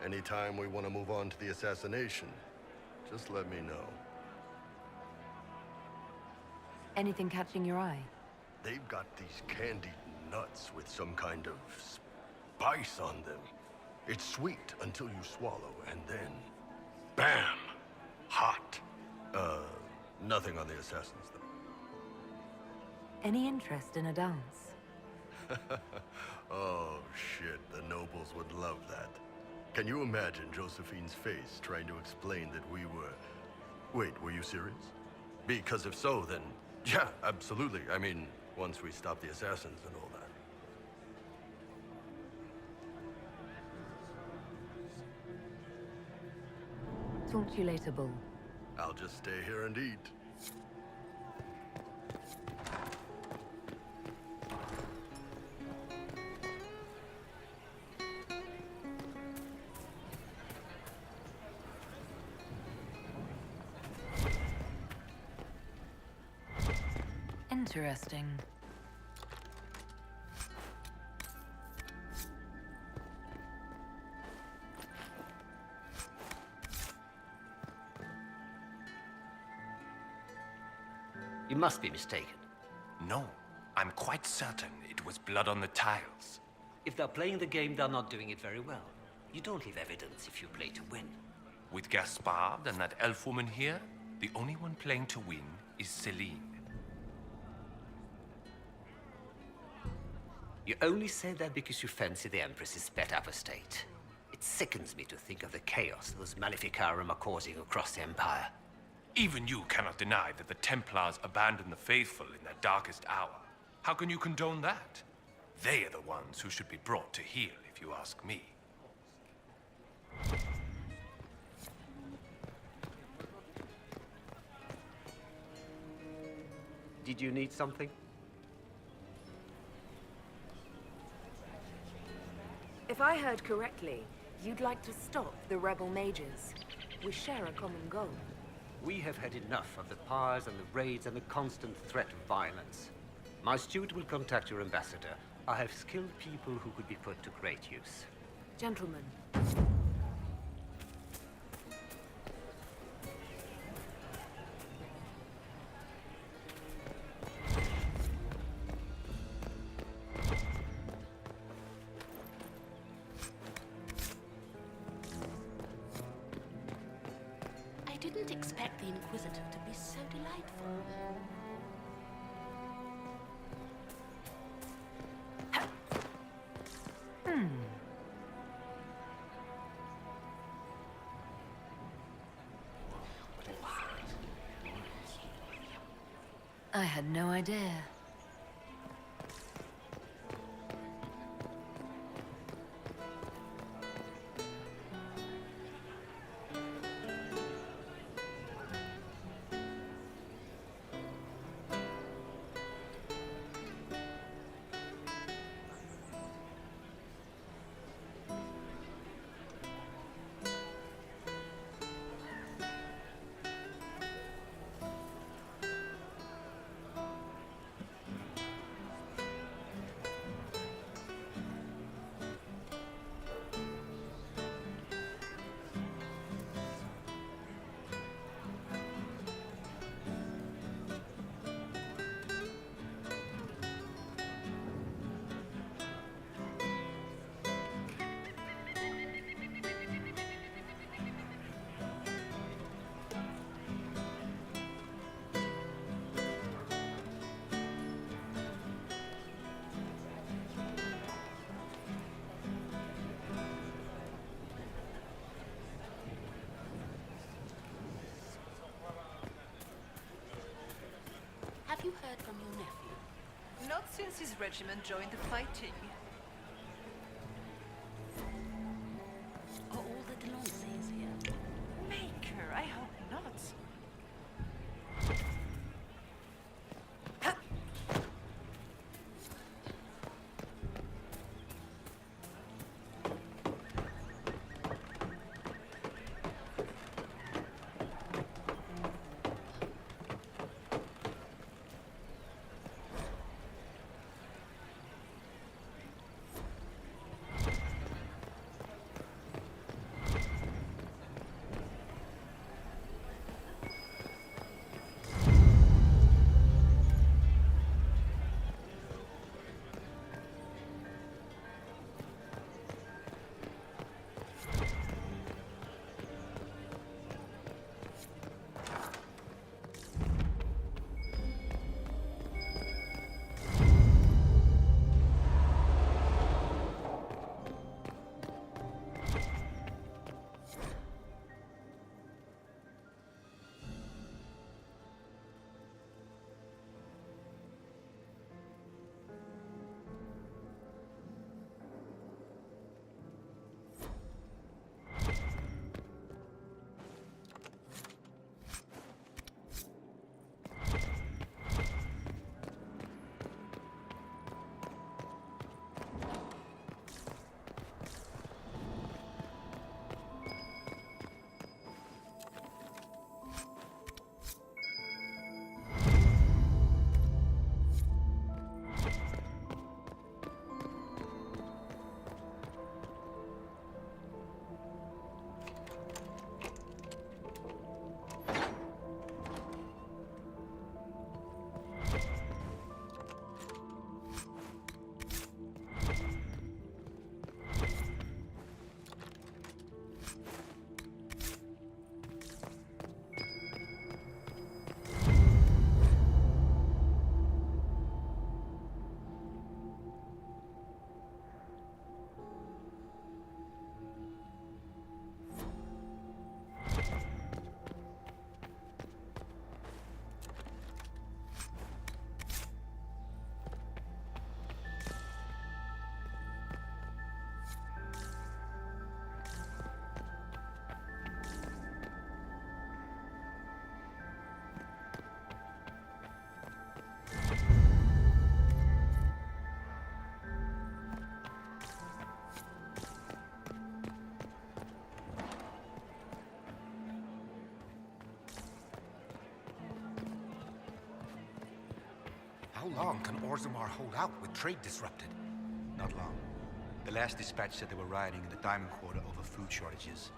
Speaker 21: Anytime we want to move on to the assassination, just let me know.
Speaker 5: Anything catching your eye?
Speaker 21: They've got these candied nuts with some kind of spice on them. It's sweet until you swallow, and then... bam! Hot. Nothing on the assassins, though.
Speaker 5: Any interest in a dance?
Speaker 21: Oh, shit. The nobles would love that. Can you imagine Josephine's face trying to explain that we were... Wait, were you serious? Because if so, then... yeah, absolutely. I mean, once we stop the assassins and all that.
Speaker 5: Talk to you later, Bull.
Speaker 21: I'll just stay here and eat.
Speaker 5: Interesting.
Speaker 11: You must be mistaken.
Speaker 8: No, I'm quite certain it was blood on the tiles.
Speaker 11: If they're playing the game, they're not doing it very well. You don't leave evidence if you play to win.
Speaker 8: With Gaspard and that elf woman here, the only one playing to win is Celine.
Speaker 11: You only say that because you fancy the Empress's pet apostate. It sickens me to think of the chaos those Maleficarum are causing across the Empire.
Speaker 8: Even you cannot deny that the Templars abandoned the faithful in their darkest hour. How can you condone that? They are the ones who should be brought to heel, if you ask me.
Speaker 11: Did you need something?
Speaker 17: If I heard correctly,
Speaker 5: You'd like to stop the rebel mages. We share a common goal.
Speaker 11: We have had enough of the pyres and the raids and the constant threat of violence. My steward will contact your ambassador. I have skilled people who could be put to great use.
Speaker 5: Gentlemen.
Speaker 9: I didn't expect the Inquisitor to be so delightful.
Speaker 4: I had no idea.
Speaker 9: Have you heard from your nephew?
Speaker 12: Not since his regiment joined the fighting.
Speaker 9: Are all the Delancey's here?
Speaker 12: Maker, I hope not.
Speaker 10: How long can Orzammar hold out with trade disrupted?
Speaker 13: Not long. The last dispatch said they were rioting in the Diamond Quarter over food shortages.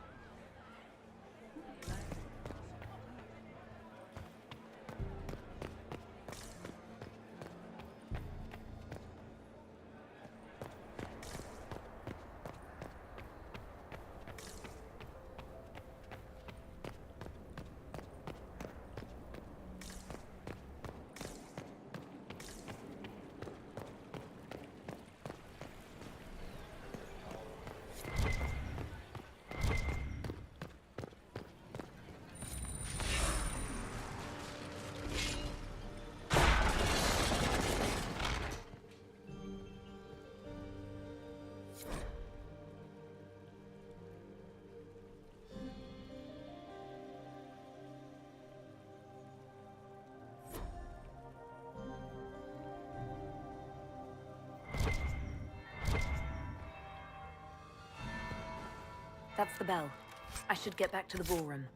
Speaker 5: That's the bell. I should get back to the ballroom.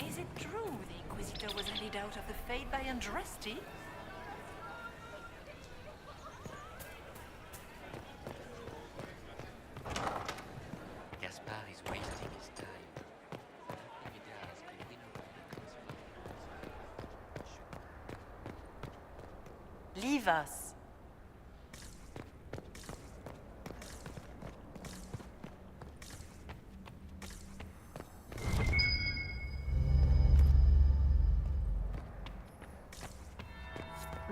Speaker 12: Is it true the Inquisitor was lead out of the Fade by Andraste?
Speaker 19: Gaspard is wasting his time.
Speaker 7: Leave us.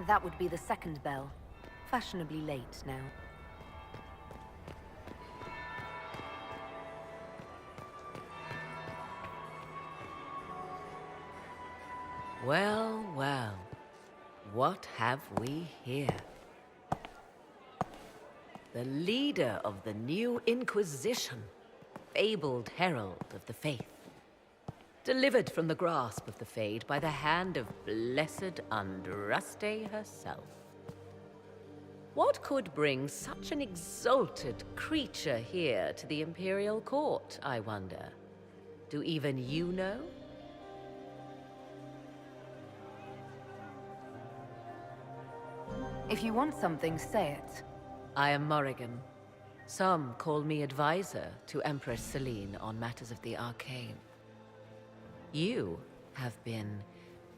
Speaker 5: That would be the second bell. Fashionably late now.
Speaker 22: Well, well. What have we here? The leader of the new Inquisition, fabled herald of the faith, delivered from the grasp of the Fade by the hand of blessed Andraste herself. What could bring such an exalted creature here to the Imperial Court, I wonder? Do even you know?
Speaker 5: If you want something, say it.
Speaker 22: I am Morrigan. Some call me advisor to Empress Celine on matters of the arcane. You have been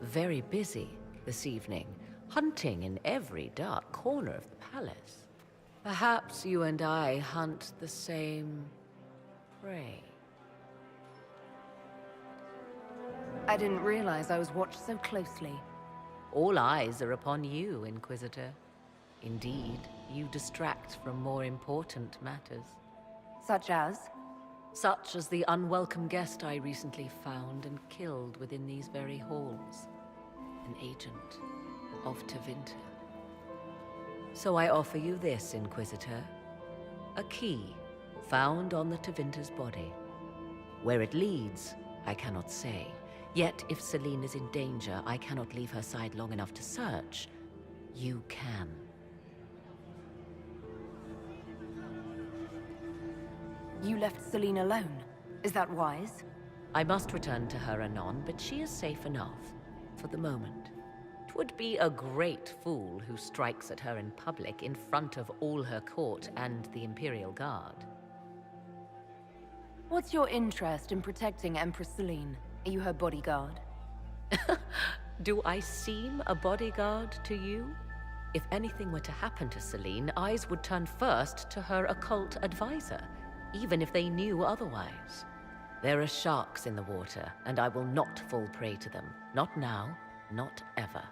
Speaker 22: very busy this evening, hunting in every dark corner of the palace. Perhaps you and I hunt the same prey.
Speaker 5: I didn't realize I was watched so closely.
Speaker 22: All eyes are upon you, Inquisitor. Indeed, you distract from more important matters.
Speaker 5: Such as?
Speaker 22: Such as the unwelcome guest I recently found and killed within these very halls. An agent of Tevinter. So I offer you this, Inquisitor. A key found on the Tevinter's body. Where it leads, I cannot say. Yet, if Celine is in danger, I cannot leave her side long enough to search. You can.
Speaker 5: You left Celine alone. Is that wise?
Speaker 22: I must return to her anon, but she is safe enough, for the moment. 'Twould be a great fool who strikes at her in public in front of all her court and the Imperial Guard.
Speaker 5: What's your interest in protecting Empress Celine? Are you her bodyguard?
Speaker 22: Do I seem a bodyguard to you? If anything were to happen to Celine, eyes would turn first to her occult advisor, even if they knew otherwise. There are sharks in the water, and I will not fall prey to them. Not now, not ever.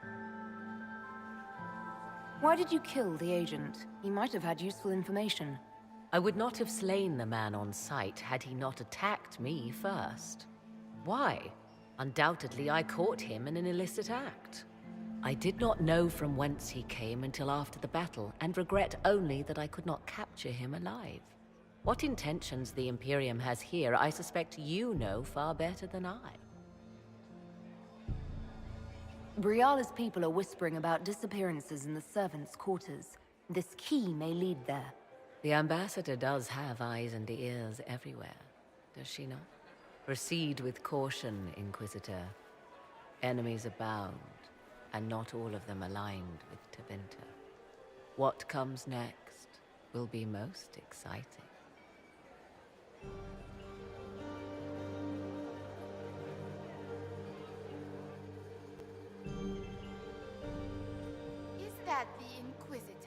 Speaker 5: Why did you kill the agent? He might have had useful information.
Speaker 22: I would not have slain the man on sight had he not attacked me first. Why? Undoubtedly, I caught him in an illicit act. I did not know from whence he came until after the battle, and regret only that I could not capture him alive. What intentions the Imperium has here, I suspect you know far better than I.
Speaker 5: Briala's people are whispering about disappearances in the servants' quarters. This key may lead there.
Speaker 22: The ambassador does have eyes and ears everywhere, does she not? Proceed with caution, Inquisitor. Enemies abound, and not all of them aligned with Tevinter. What comes next will be most exciting.
Speaker 12: Is that the Inquisitor?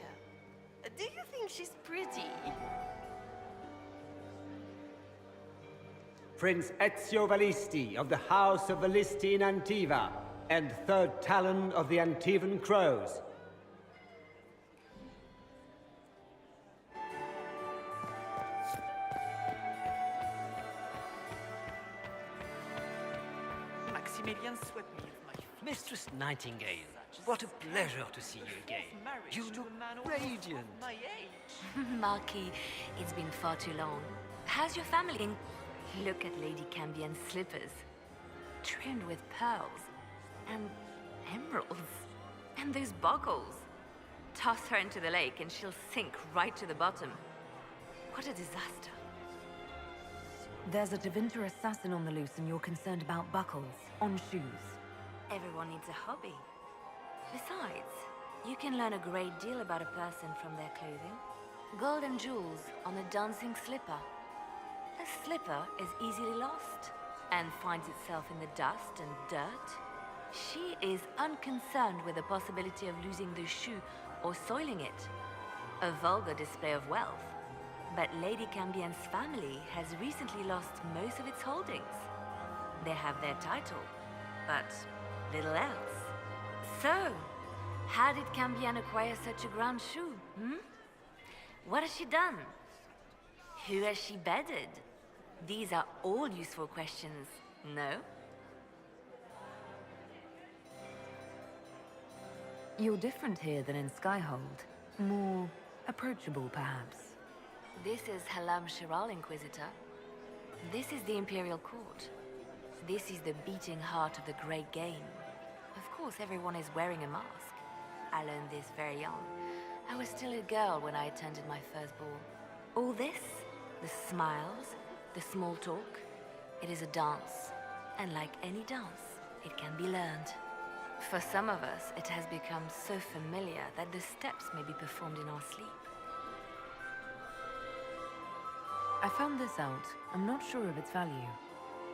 Speaker 12: Do you think she's pretty?
Speaker 2: Prince Ezio Valisti of the House of Valisti in Antiva, and third Talon of the Antivan Crows.
Speaker 12: Maximilian swept me of my
Speaker 11: Mistress Nightingale, what a pleasure to see you again. You look radiant.
Speaker 12: my age.
Speaker 4: Marquis, it's been far too long. How's your family? Look at Lady Cambion's slippers. Trimmed with pearls. And emeralds. And those buckles. Toss her into the lake and she'll sink right to the bottom. What a disaster.
Speaker 5: There's a Tevinter assassin on the loose and you're concerned about buckles on shoes.
Speaker 4: Everyone needs a hobby. Besides, you can learn a great deal about a person from their clothing. Gold and jewels on a dancing slipper. A slipper is easily lost and finds itself in the dust and dirt. She is unconcerned with the possibility of losing the shoe or soiling it. A vulgar display of wealth. But Lady Cambion's family has recently lost most of its holdings. They have their title, but little else. So, how did Cambion acquire such a grand shoe, What has she done? Who has she bedded? These are all useful questions, no?
Speaker 5: You're different here than in Skyhold. More approachable, perhaps.
Speaker 4: This is Halam Shiral, Inquisitor. This is the Imperial Court. This is the beating heart of the Great Game. Of course, everyone is wearing a mask. I learned this very young. I was still a girl when I attended my first ball. All this, the smiles, the small talk, it is a dance. And like any dance, it can be learned. For some of us, it has become so familiar that the steps may be performed in our sleep.
Speaker 5: I found this out. I'm not sure of its value.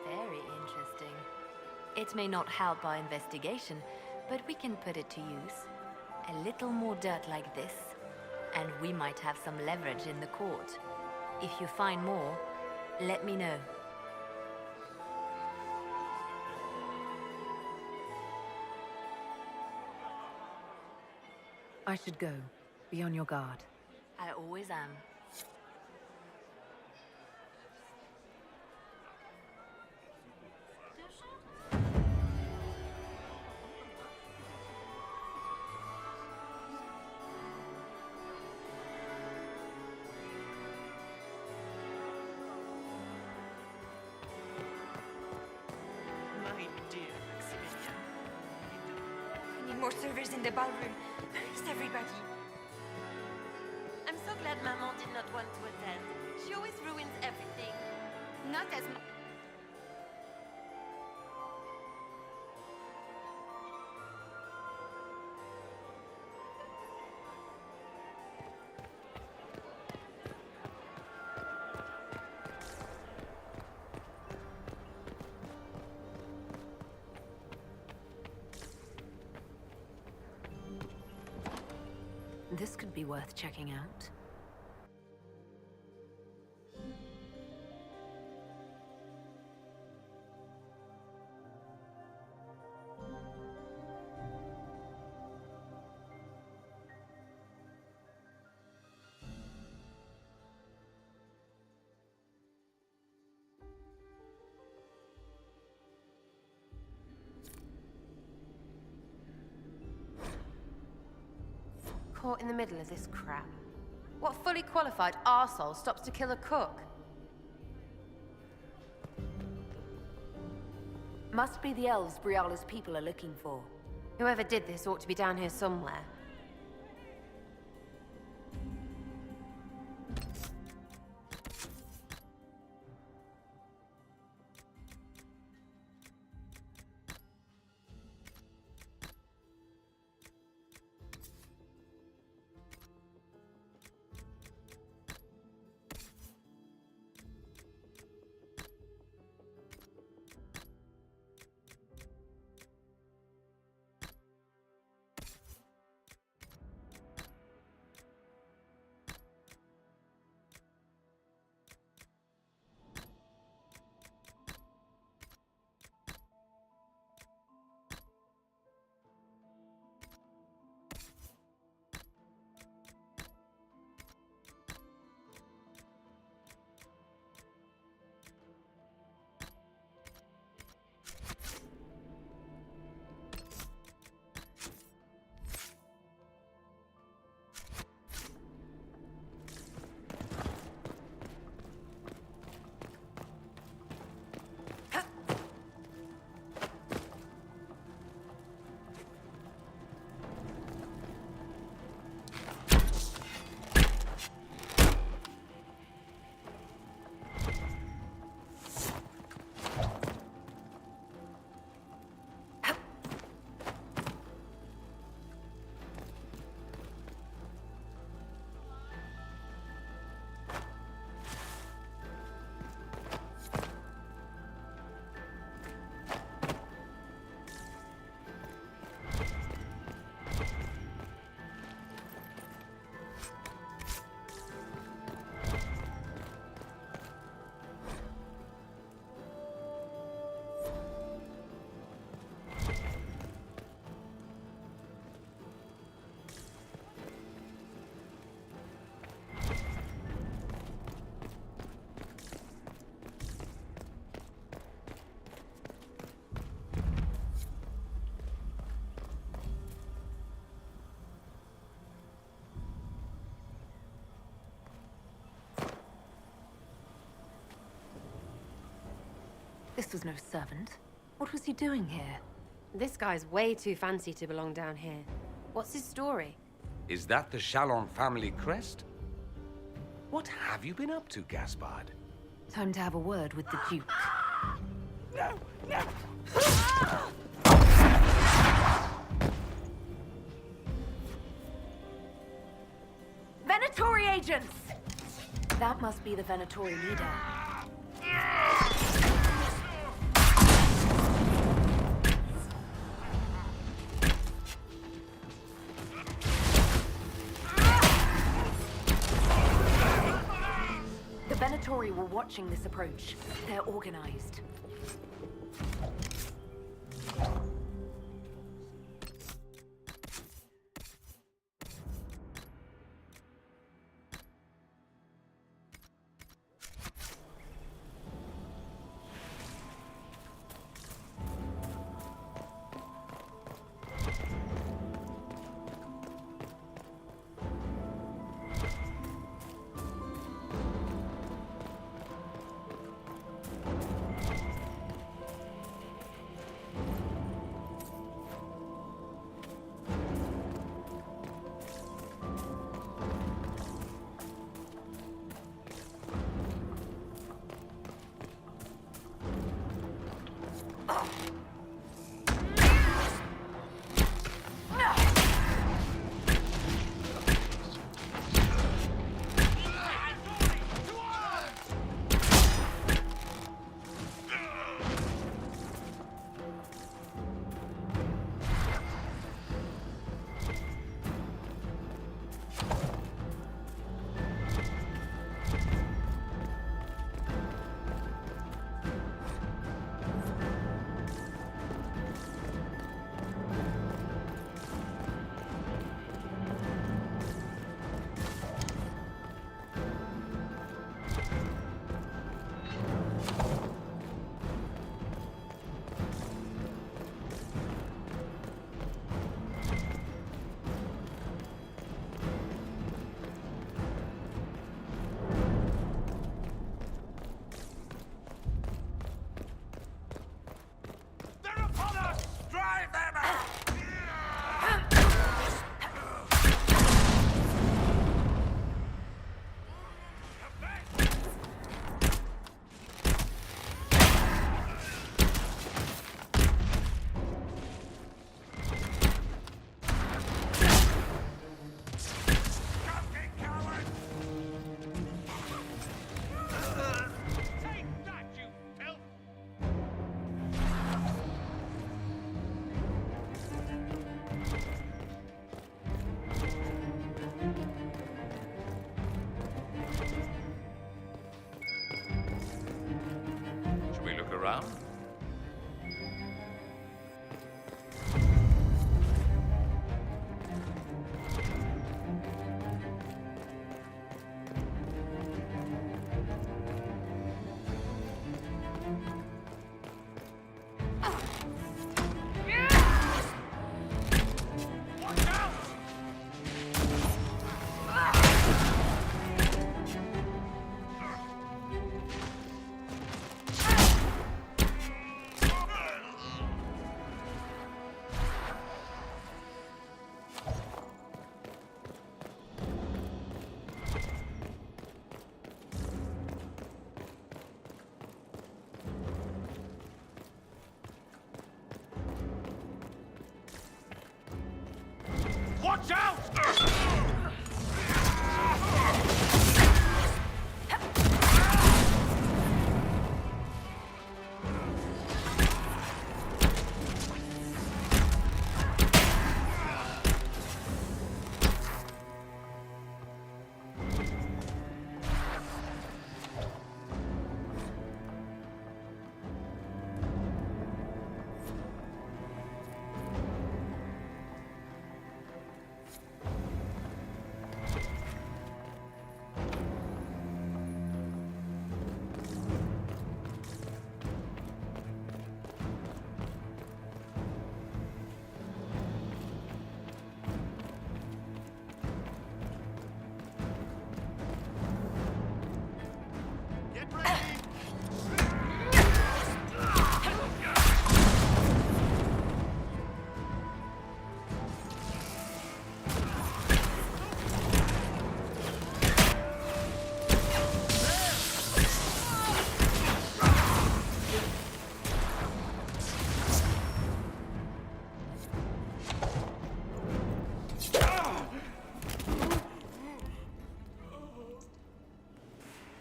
Speaker 4: Very interesting. It may not help our investigation, but we can put it to use. A little more dirt like this, and we might have some leverage in the court. If you find more, let me know.
Speaker 5: I should go. Be on your guard.
Speaker 4: I always am.
Speaker 12: My dear Maximilian.
Speaker 14: We need more servers in the ballroom. Where is everybody?
Speaker 16: I'm so glad Maman did not want to attend. She always ruins everything.
Speaker 12: Not as much.
Speaker 5: This could be worth checking out.
Speaker 16: Caught in the middle of this crap. What fully qualified arsehole stops to kill a cook?
Speaker 5: Must be the elves Briala's people are looking for.
Speaker 16: Whoever did this ought to be down here somewhere.
Speaker 5: This was no servant. What was he doing here?
Speaker 16: This guy's way too fancy to belong down here. What's his story?
Speaker 15: Is that the Chalon family crest? What have you been up to, Gaspard?
Speaker 5: Time to have a word with the Duke.
Speaker 12: No, no!
Speaker 5: Venatori agents! That must be the Venatori leader. The Venatori were watching this approach. They're organized.
Speaker 15: Around?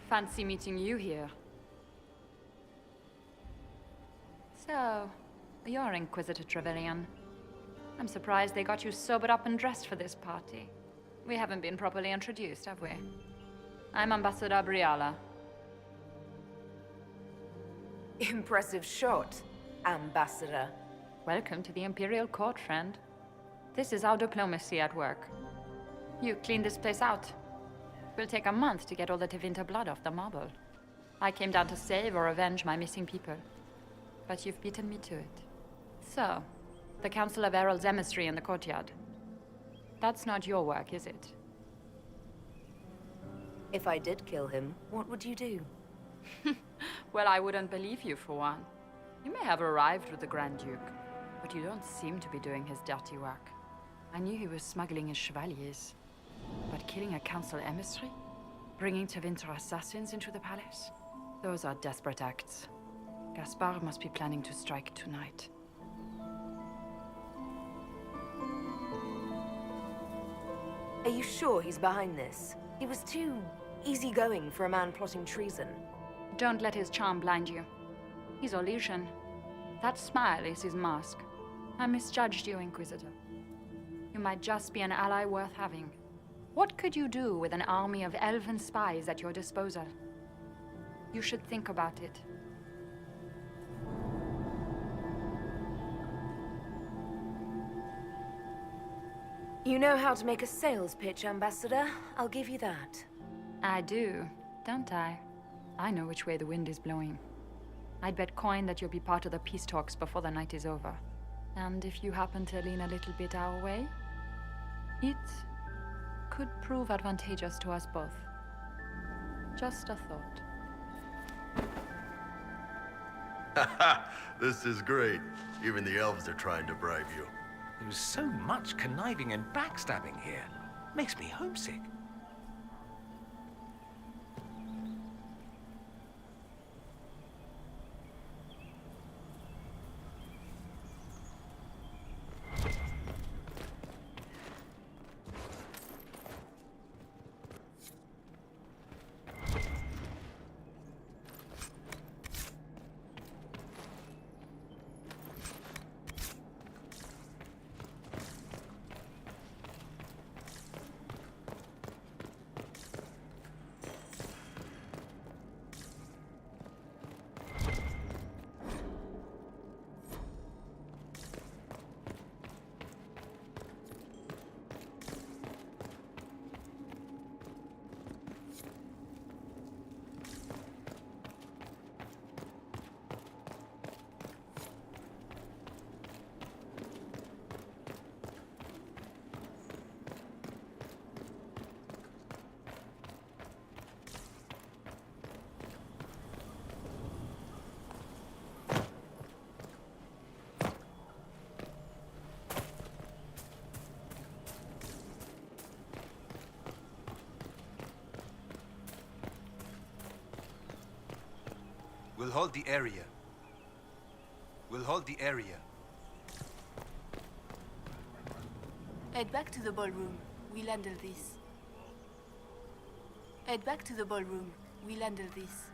Speaker 1: Fancy meeting you here. So, you're Inquisitor Trevelyan. I'm surprised they got you sobered up and dressed for this party. We haven't been properly introduced, have we? I'm Ambassador Briala.
Speaker 5: Impressive shot, Ambassador.
Speaker 1: Welcome to the Imperial Court, friend. This is our diplomacy at work. You clean this place out. Will take a month to get all the Tevinter blood off the marble. I came down to save or avenge my missing people. But you've beaten me to it. So, the Council of Herald's emissary in the courtyard. That's not your work, is it?
Speaker 5: If I did kill him, what would you do?
Speaker 1: Well, I wouldn't believe you, for one. You may have arrived with the Grand Duke, but you don't seem to be doing his dirty work. I knew he was smuggling his chevaliers. But killing a council emissary? Bringing Tevinter assassins into the palace? Those are desperate acts. Gaspard must be planning to strike tonight.
Speaker 5: Are you sure he's behind this? He was too easygoing for a man plotting treason.
Speaker 1: Don't let his charm blind you. He's Orlesian. That smile is his mask. I misjudged you, Inquisitor. You might just be an ally worth having. What could you do with an army of elven spies at your disposal? You should think about it.
Speaker 5: You know how to make a sales pitch, Ambassador. I'll give you that.
Speaker 1: I do, don't I? I know which way the wind is blowing. I'd bet coin that you'll be part of the peace talks before the night is over. And if you happen to lean a little bit our way, it could prove advantageous to us both. Just a thought.
Speaker 21: This is great. Even the elves are trying to bribe you.
Speaker 15: There's so much conniving and backstabbing here. Makes me homesick.
Speaker 10: We'll hold the area. We'll hold the area.
Speaker 17: Head back to the ballroom. We'll handle this. Head back to the ballroom. We'll handle this.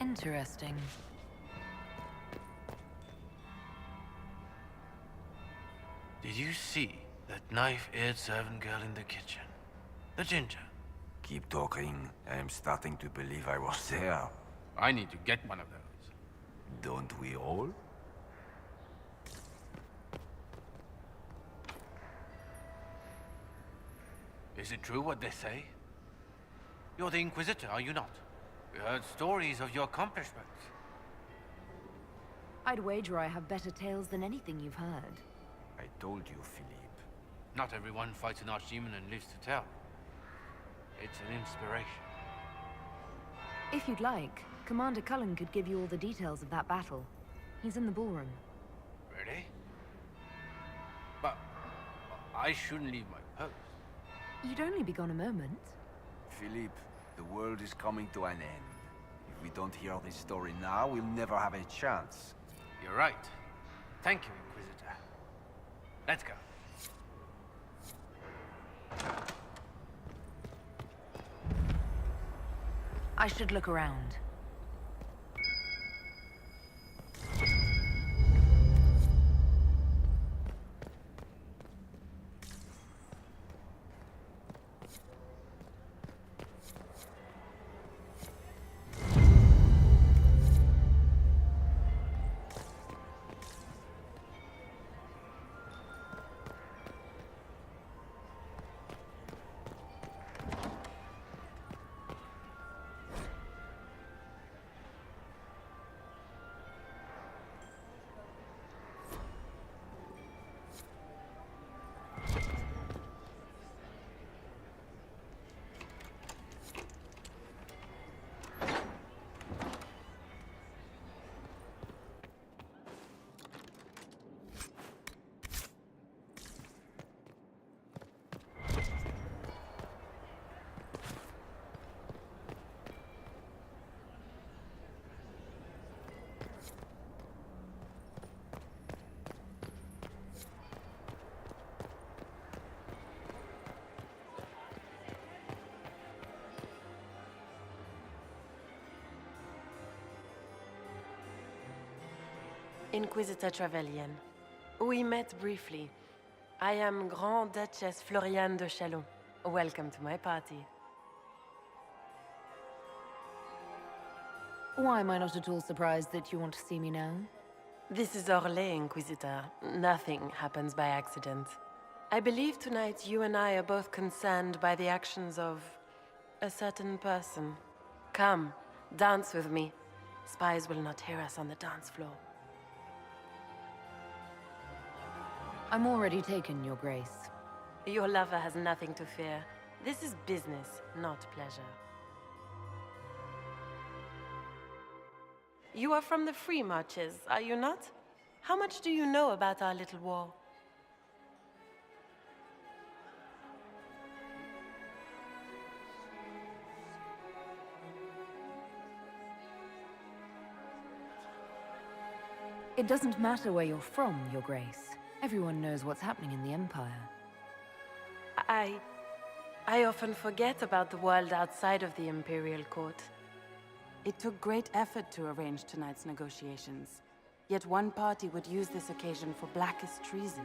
Speaker 5: Interesting.
Speaker 6: Did you see that knife-eared servant girl in the kitchen? The ginger.
Speaker 18: Keep talking. I am starting to believe I was there.
Speaker 3: I need to get one of those.
Speaker 18: Don't we all?
Speaker 6: Is it true what they say? You're the Inquisitor, are you not? We heard stories of your accomplishments.
Speaker 5: I'd wager I have better tales than anything you've heard.
Speaker 18: I told you, Philippe.
Speaker 6: Not everyone fights an archdemon and lives to tell. It's an inspiration.
Speaker 5: If you'd like, Commander Cullen could give you all the details of that battle. He's in the ballroom.
Speaker 6: But I shouldn't leave my post.
Speaker 5: You'd only be gone a moment.
Speaker 18: Philippe, the world is coming to an end. If we don't hear this story now, we'll never have a chance.
Speaker 6: You're right. Thank you, Inquisitor. Let's go.
Speaker 5: I should look around.
Speaker 7: Inquisitor Trevelyan. We met briefly. I am Grand Duchess Floriane de Chalon. Welcome to my party.
Speaker 17: Why am I not at all surprised that you want to see me now?
Speaker 7: This is Orlais, Inquisitor. Nothing happens by accident. I believe tonight you and I are both concerned by the actions of a certain person. Come, dance with me. Spies will not hear us on the dance floor.
Speaker 17: I'm already taken, Your Grace.
Speaker 7: Your lover has nothing to fear. This is business, not pleasure. You are from the Free Marches, are you not? How much do you know about our little war?
Speaker 17: It doesn't matter where you're from, Your Grace. Everyone knows what's happening in the Empire.
Speaker 7: I often forget about the world outside of the Imperial Court.
Speaker 8: It took great effort to arrange tonight's negotiations. Yet one party would use this occasion for blackest treason.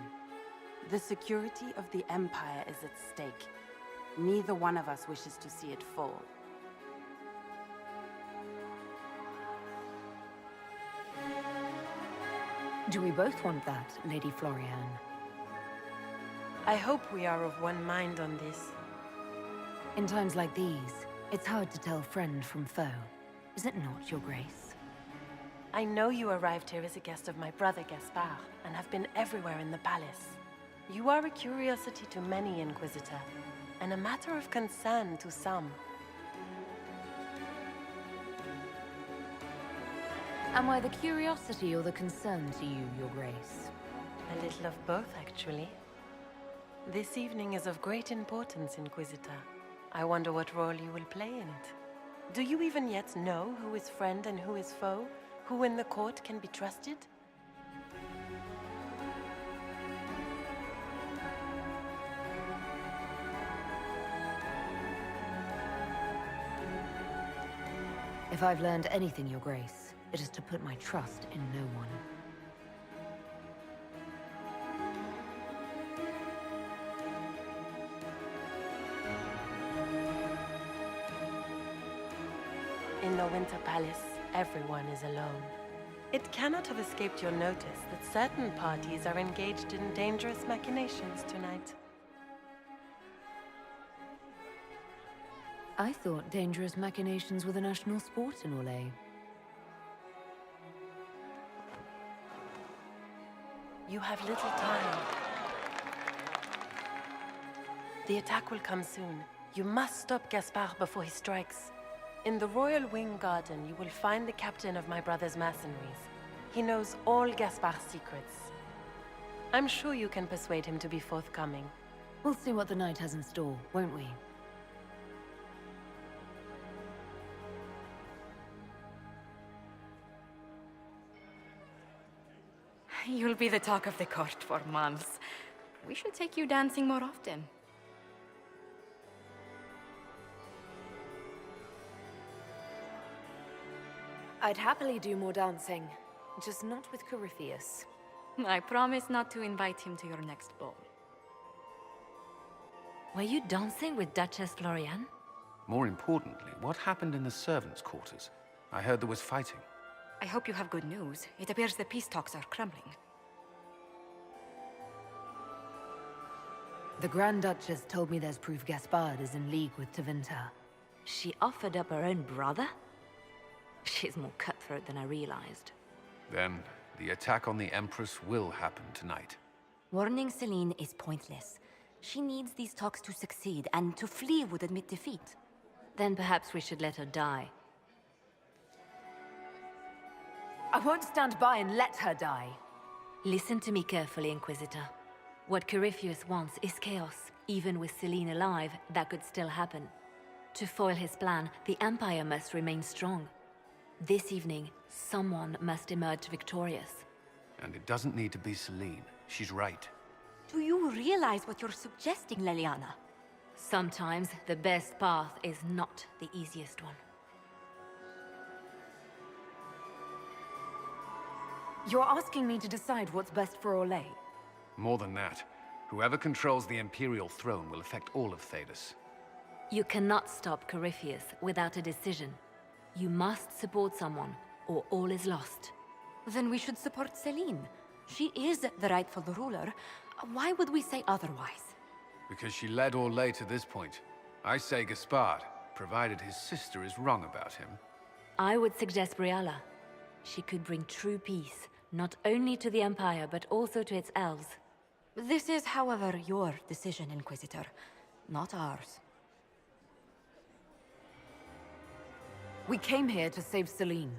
Speaker 8: The security of the Empire is at stake. Neither one of us wishes to see it fall.
Speaker 17: Do we both want that, Lady Floriane?
Speaker 7: I hope we are of one mind on this.
Speaker 17: In times like these, it's hard to tell friend from foe. Is it not, Your Grace?
Speaker 7: I know you arrived here as a guest of my brother Gaspard, and have been everywhere in the palace. You are a curiosity to many, Inquisitor, and a matter of concern to some.
Speaker 17: Am I the curiosity or the concern to you, Your Grace?
Speaker 7: A little of both, actually. This evening is of great importance, Inquisitor. I wonder what role you will play in it. Do you even yet know who is friend and who is foe? Who in the court can be trusted?
Speaker 17: If I've learned anything, Your Grace, it is to put my trust in no one.
Speaker 7: In the Winter Palace, everyone is alone. It cannot have escaped your notice that certain parties are engaged in dangerous machinations tonight.
Speaker 17: I thought dangerous machinations were the national sport in Orlais.
Speaker 7: You have little time. The attack will come soon. You must stop Gaspard before he strikes. In the Royal Wing Garden, you will find the captain of my brother's mercenaries. He knows all Gaspard's secrets. I'm sure you can persuade him to be forthcoming.
Speaker 17: We'll see what the night has in store, won't we?
Speaker 9: You'll be the talk of the court for months. We should take you dancing more often.
Speaker 17: I'd happily do more dancing, just not with Corypheus.
Speaker 9: I promise not to invite him to your next ball.
Speaker 4: Were you dancing with Duchess Florian?
Speaker 3: More importantly, what happened in the servants' quarters? I heard there was fighting.
Speaker 9: I hope you have good news. It appears the peace talks are crumbling.
Speaker 17: The Grand Duchess told me there's proof Gaspard is in league with Tevinter.
Speaker 4: She offered up her own brother? She's more cutthroat than I realized.
Speaker 3: Then, the attack on the Empress will happen tonight.
Speaker 20: Warning Celine is pointless. She needs these talks to succeed, and to flee would admit defeat.
Speaker 4: Then perhaps we should let her die.
Speaker 17: I won't stand by and let her die.
Speaker 4: Listen to me carefully, Inquisitor. What Corypheus wants is chaos. Even with Celine alive, that could still happen. To foil his plan, the Empire must remain strong. This evening, someone must emerge victorious.
Speaker 3: And it doesn't need to be Celine. She's right.
Speaker 20: Do you realize what you're suggesting, Leliana?
Speaker 4: Sometimes the best path is not the easiest one.
Speaker 17: You're asking me to decide what's best for Orlais?
Speaker 3: More than that, whoever controls the Imperial throne will affect all of Thedas.
Speaker 4: You cannot stop Corypheus without a decision. You must support someone, or all is lost.
Speaker 20: Then we should support Celine. She is the rightful ruler. Why would we say otherwise?
Speaker 3: Because she led Orlais to this point. I say Gaspard, provided his sister is wrong about him.
Speaker 4: I would suggest Briala. She could bring true peace, not only to the Empire, but also to its elves.
Speaker 20: This is, however, your decision, Inquisitor, not ours.
Speaker 17: We came here to save Celine.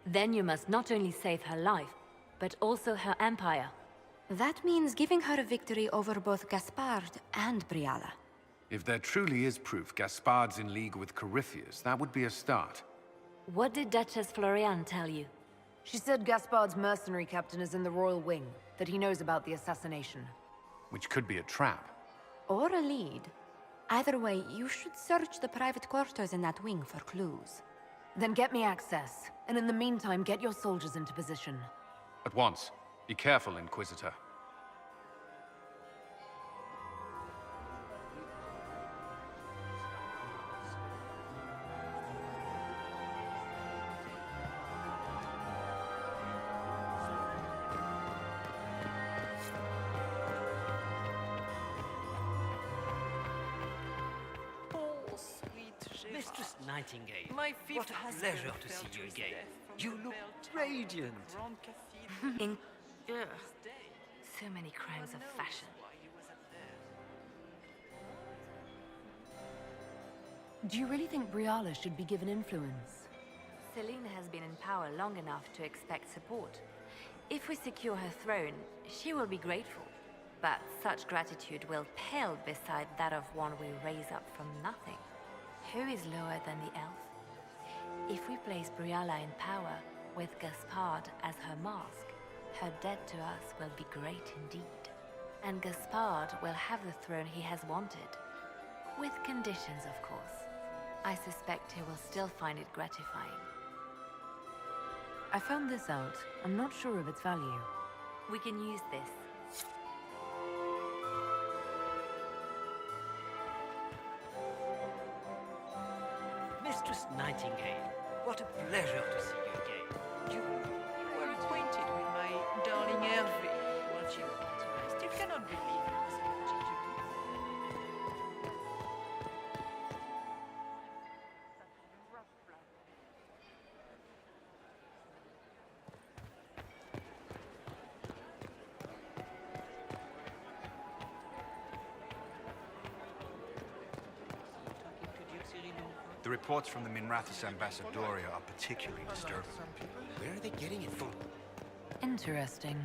Speaker 4: Then you must not only save her life, but also her empire.
Speaker 20: That means giving her a victory over both Gaspard and Briala.
Speaker 3: If there truly is proof Gaspard's in league with Corypheus, that would be a start.
Speaker 4: What did Duchess Florian tell you?
Speaker 17: She said Gaspard's mercenary captain is in the royal wing, that he knows about the assassination.
Speaker 3: Which could be a trap.
Speaker 20: Or a lead. Either way, you should search the private quarters in that wing for clues.
Speaker 17: Then get me access, and in the meantime, get your soldiers into position.
Speaker 3: At once. Be careful, Inquisitor.
Speaker 11: Mistress Nightingale,
Speaker 12: My
Speaker 11: what a
Speaker 12: husband
Speaker 11: pleasure to
Speaker 12: fell
Speaker 11: see
Speaker 12: to
Speaker 11: you
Speaker 12: his
Speaker 11: again.
Speaker 12: death from
Speaker 11: You
Speaker 12: the
Speaker 11: look
Speaker 12: bell tower
Speaker 11: radiant.
Speaker 12: of the Grand Cathedral.
Speaker 4: So many crimes of fashion.
Speaker 17: Do you really think Briala should be given influence?
Speaker 4: Celine has been in power long enough to expect support. If we secure her throne, she will be grateful. But such gratitude will pale beside that of one we raise up from nothing. Who is lower than the elf? If we place Briala in power, with Gaspard as her mask, her debt to us will be great indeed. And Gaspard will have the throne he has wanted. With conditions, of course. I suspect he will still find it gratifying.
Speaker 17: I found this out. I'm not sure of its value.
Speaker 4: We can use this.
Speaker 11: Mistress Nightingale, what a pleasure to see you again.
Speaker 12: You were acquainted with my darling Hervé, weren't you? I still cannot believe it was so much to do.
Speaker 13: The reports from the Minrathous Ambassadoria are particularly disturbing.
Speaker 10: Where are they getting it from?
Speaker 17: Interesting.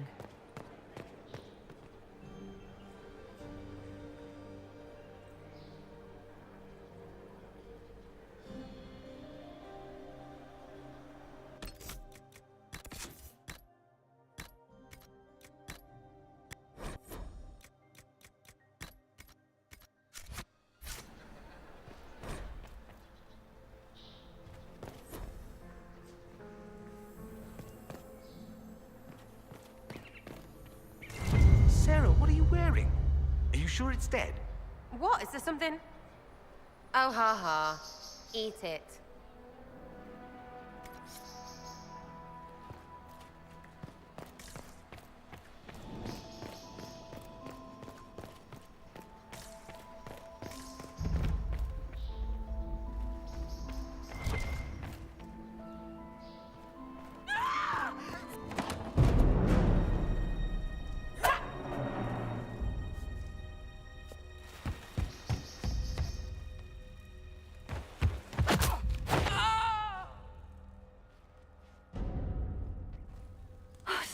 Speaker 15: wearing? Are you sure it's dead?
Speaker 16: What? Is there something? Oh, ha ha. Eat it.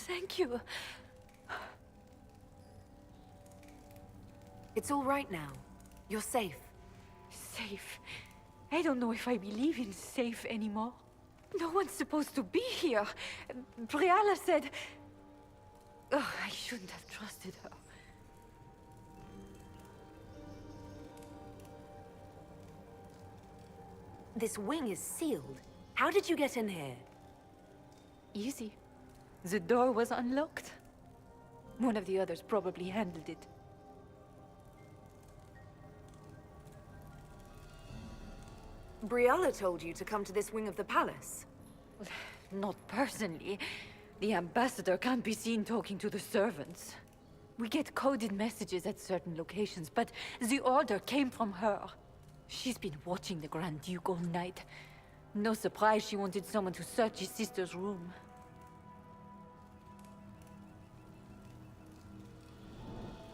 Speaker 17: Thank you.
Speaker 5: It's all right now. You're safe.
Speaker 17: Safe? I don't know if I believe in safe anymore. No one's supposed to be here. Briala said... Oh, I shouldn't have trusted her.
Speaker 5: This wing is sealed. How did you get in here?
Speaker 17: Easy. The door was unlocked. One of the others probably handled it.
Speaker 5: Briala told you to come to this wing of the palace.
Speaker 17: Not personally. The ambassador can't be seen talking to the servants. We get coded messages at certain locations, but the order came from her. She's been watching the Grand Duke all night. No surprise she wanted someone to search his sister's room.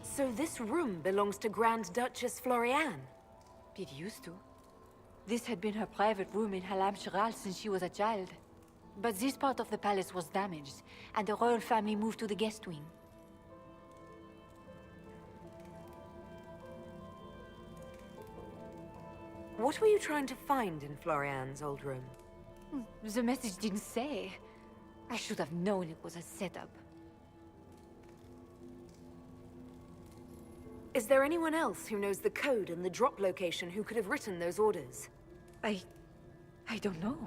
Speaker 5: So this room belongs to Grand Duchess Floriane?
Speaker 17: It used to. This had been her private room in Halam Shiral since she was a child. But this part of the palace was damaged, and the royal family moved to the guest wing.
Speaker 5: What were you trying to find in Floriane's old room?
Speaker 17: The message didn't say. I should have known it was a setup.
Speaker 5: Is there anyone else who knows the code and the drop location who could have written those orders?
Speaker 17: I don't know.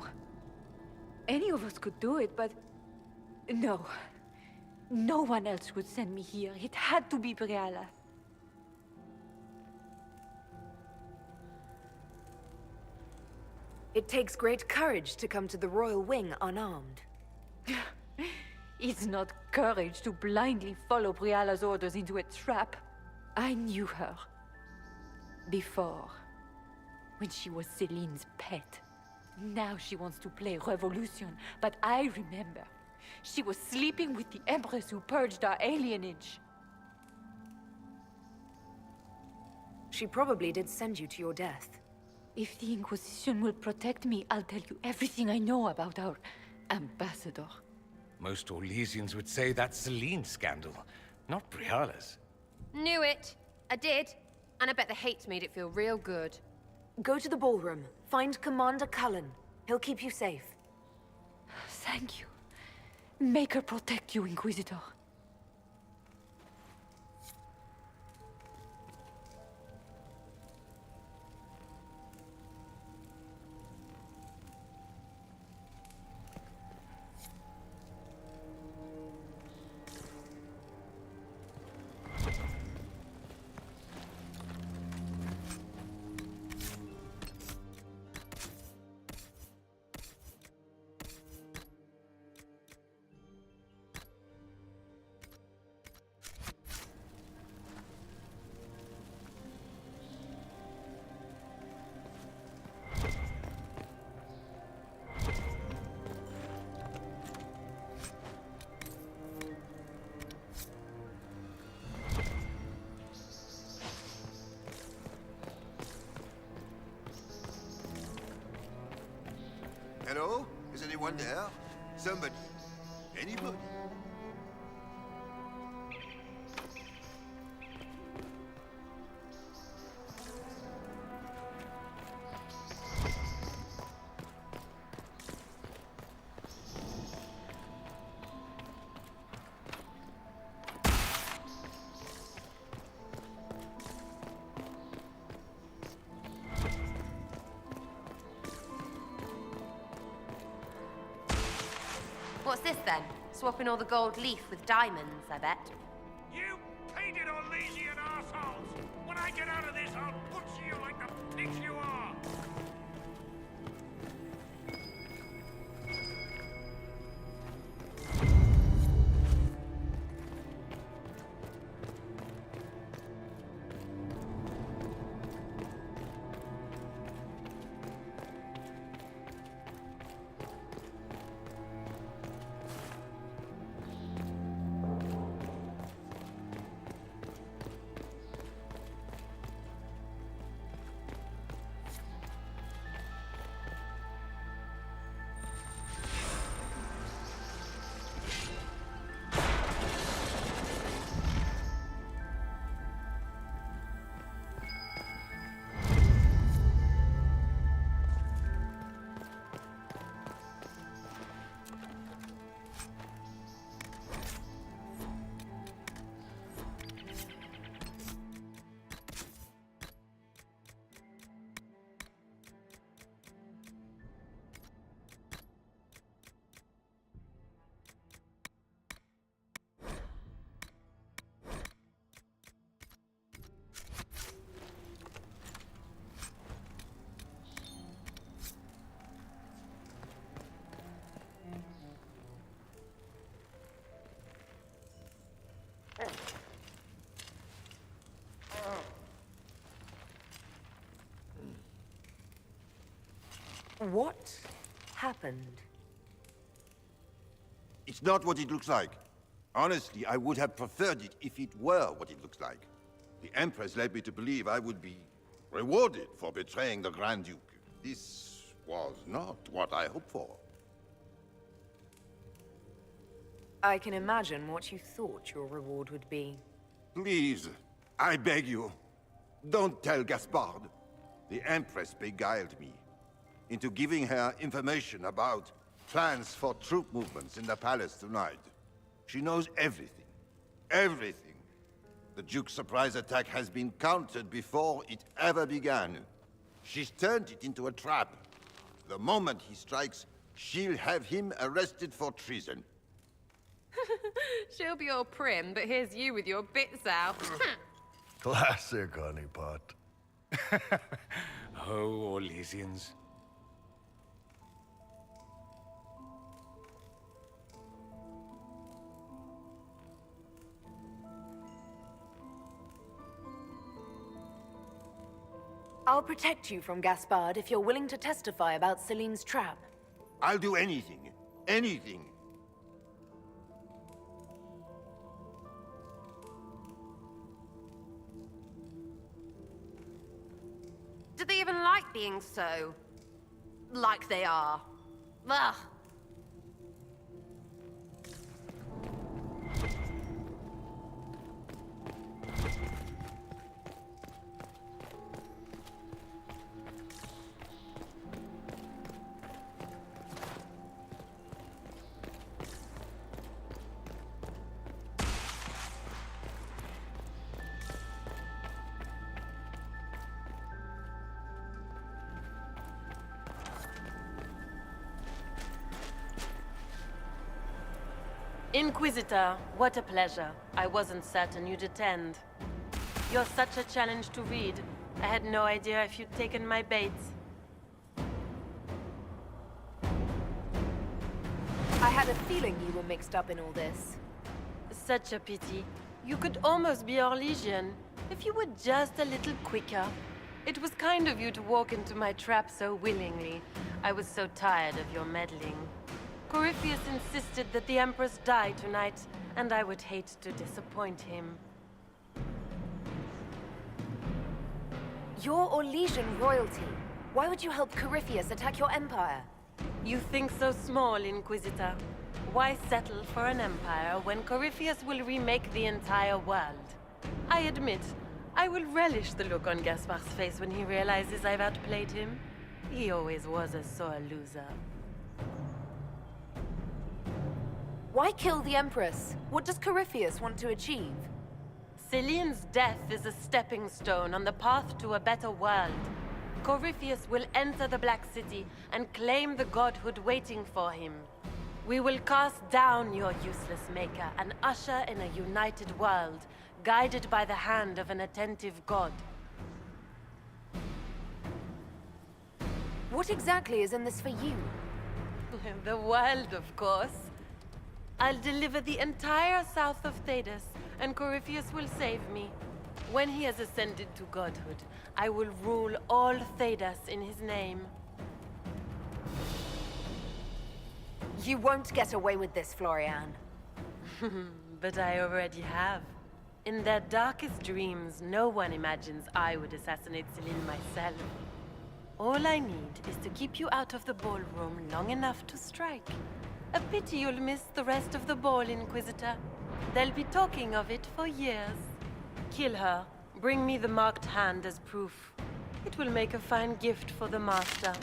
Speaker 17: Any of us could do it, but... No. No one else would send me here. It had to be Briala.
Speaker 5: It takes great courage to come to the royal wing unarmed.
Speaker 17: It's not courage to blindly follow Briala's orders into a trap. I knew her. Before. When she was Celine's pet. Now she wants to play revolution, but I remember. She was sleeping with the Empress who purged our alienage.
Speaker 5: She probably did send you to your death.
Speaker 17: If the Inquisition will protect me, I'll tell you everything I know about our ambassador.
Speaker 15: Most Orlesians would say that's Celine's scandal, not Briala's.
Speaker 16: Knew it. I did. And I bet the hate made it feel real good.
Speaker 5: Go to the ballroom. Find Commander Cullen. He'll keep you safe.
Speaker 17: Thank you. Make her protect you, Inquisitor.
Speaker 10: Hello? Is anyone there? Somebody? Anybody?
Speaker 16: What's this then? Swapping all the gold leaf with diamonds, I bet.
Speaker 15: You
Speaker 21: hated Orlesian assholes! When I get out of this, I'll butcher you like the pigs you are!
Speaker 19: What happened?
Speaker 22: It's not what it looks like. Honestly, I would have preferred it if it were what it looks like. The Empress led me to believe I would be rewarded for betraying the Grand Duke. This was not what I hoped for.
Speaker 19: I can imagine what you thought your reward would be.
Speaker 22: Please, I beg you, don't tell Gaspard. The Empress beguiled me into giving her information about plans for troop movements in the palace tonight. She knows everything. Everything. The Duke's surprise attack has been countered before it ever began. She's turned it into a trap. The moment he strikes, she'll have him arrested for treason.
Speaker 16: She'll be all prim, but here's you with your bits out.
Speaker 21: Classic, honeypot.
Speaker 15: Oh, Orlesians.
Speaker 19: I'll protect you from Gaspard if you're willing to testify about Celine's trap.
Speaker 22: I'll do anything. Anything.
Speaker 16: Do they even like being so... like they are? Ugh.
Speaker 7: Inquisitor, what a pleasure. I wasn't certain you'd attend. You're such a challenge to read. I had no idea if you'd taken my bait.
Speaker 19: I had a feeling you were mixed up in all this.
Speaker 7: Such a pity. You could almost be Orlesian, if you were just a little quicker. It was kind of you to walk into my trap so willingly. I was so tired of your meddling. Corypheus insisted that the Empress die tonight, and I would hate to disappoint him.
Speaker 19: You're Orlesian royalty. Why would you help Corypheus attack your empire?
Speaker 7: You think so small, Inquisitor. Why settle for an empire when Corypheus will remake the entire world? I admit, I will relish the look on Gaspard's face when he realizes I've outplayed him. He always was a sore loser.
Speaker 19: Why kill the Empress? What does Corypheus want to achieve?
Speaker 7: Celine's death is a stepping stone on the path to a better world. Corypheus will enter the Black City and claim the godhood waiting for him. We will cast down your useless maker and usher in a united world, guided by the hand of an attentive god.
Speaker 19: What exactly is in this for you?
Speaker 7: The wild, of course. I'll deliver the entire south of Thedas, and Corypheus will save me. When he has ascended to godhood, I will rule all Thedas in his name.
Speaker 19: You won't get away with this, Florian.
Speaker 7: But I already have. In their darkest dreams, no one imagines I would assassinate Celine myself. All I need is to keep you out of the ballroom long enough to strike. A pity you'll miss the rest of the ball, Inquisitor. They'll be talking of it for years. Kill her. Bring me the marked hand as proof. It will make a fine gift for the Master.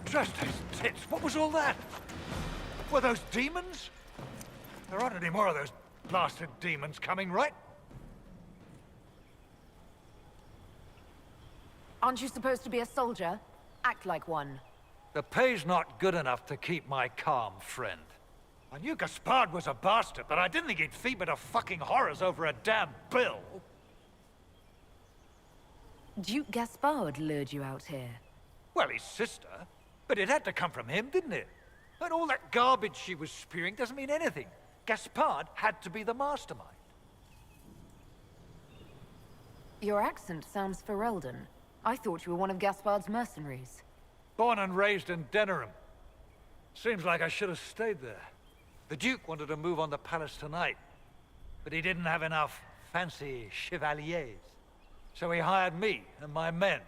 Speaker 2: Just his tits. What was all that? Were those demons? There aren't any more of those blasted demons coming, right?
Speaker 19: Aren't you supposed to be a soldier? Act like one.
Speaker 2: The pay's not good enough to keep my calm, friend. I knew Gaspard was a bastard, but I didn't think he'd feed me to fucking horrors over a damn bill.
Speaker 19: Duke Gaspard lured you out here.
Speaker 2: Well, his sister. But it had to come from him, didn't it? And all that garbage she was spewing doesn't mean anything. Gaspard had to be the mastermind.
Speaker 19: Your accent sounds Ferelden. I thought you were one of Gaspard's mercenaries.
Speaker 2: Born and raised in Denerim. Seems like I should have stayed there. The Duke wanted to move on the palace tonight, but he didn't have enough fancy chevaliers. So he hired me and my men.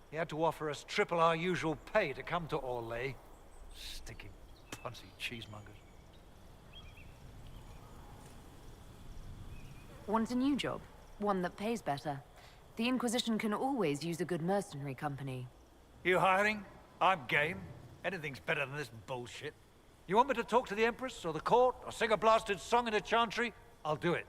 Speaker 2: He had to offer us triple our usual pay to come to Orlais. Stinking, punsy cheesemongers.
Speaker 19: Want a new job? One that pays better. The Inquisition can always use a good mercenary company.
Speaker 2: You hiring? I'm game. Anything's better than this bullshit. You want me to talk to the Empress or the court or sing a blasted song in a chantry? I'll do it.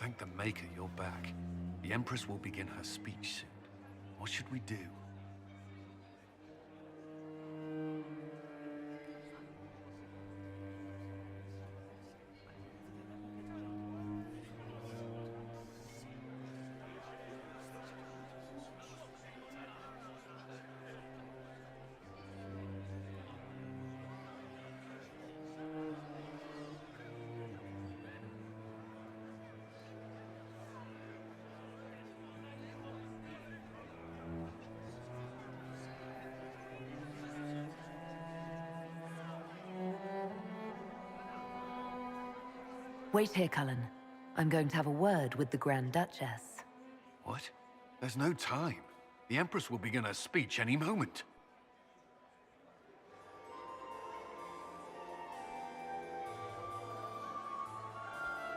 Speaker 3: Thank the Maker you're back. The Empress will begin her speech soon. What should we do?
Speaker 19: Wait here, Cullen. I'm going to have a word with the Grand Duchess.
Speaker 3: What? There's no time. The Empress will begin her speech any moment.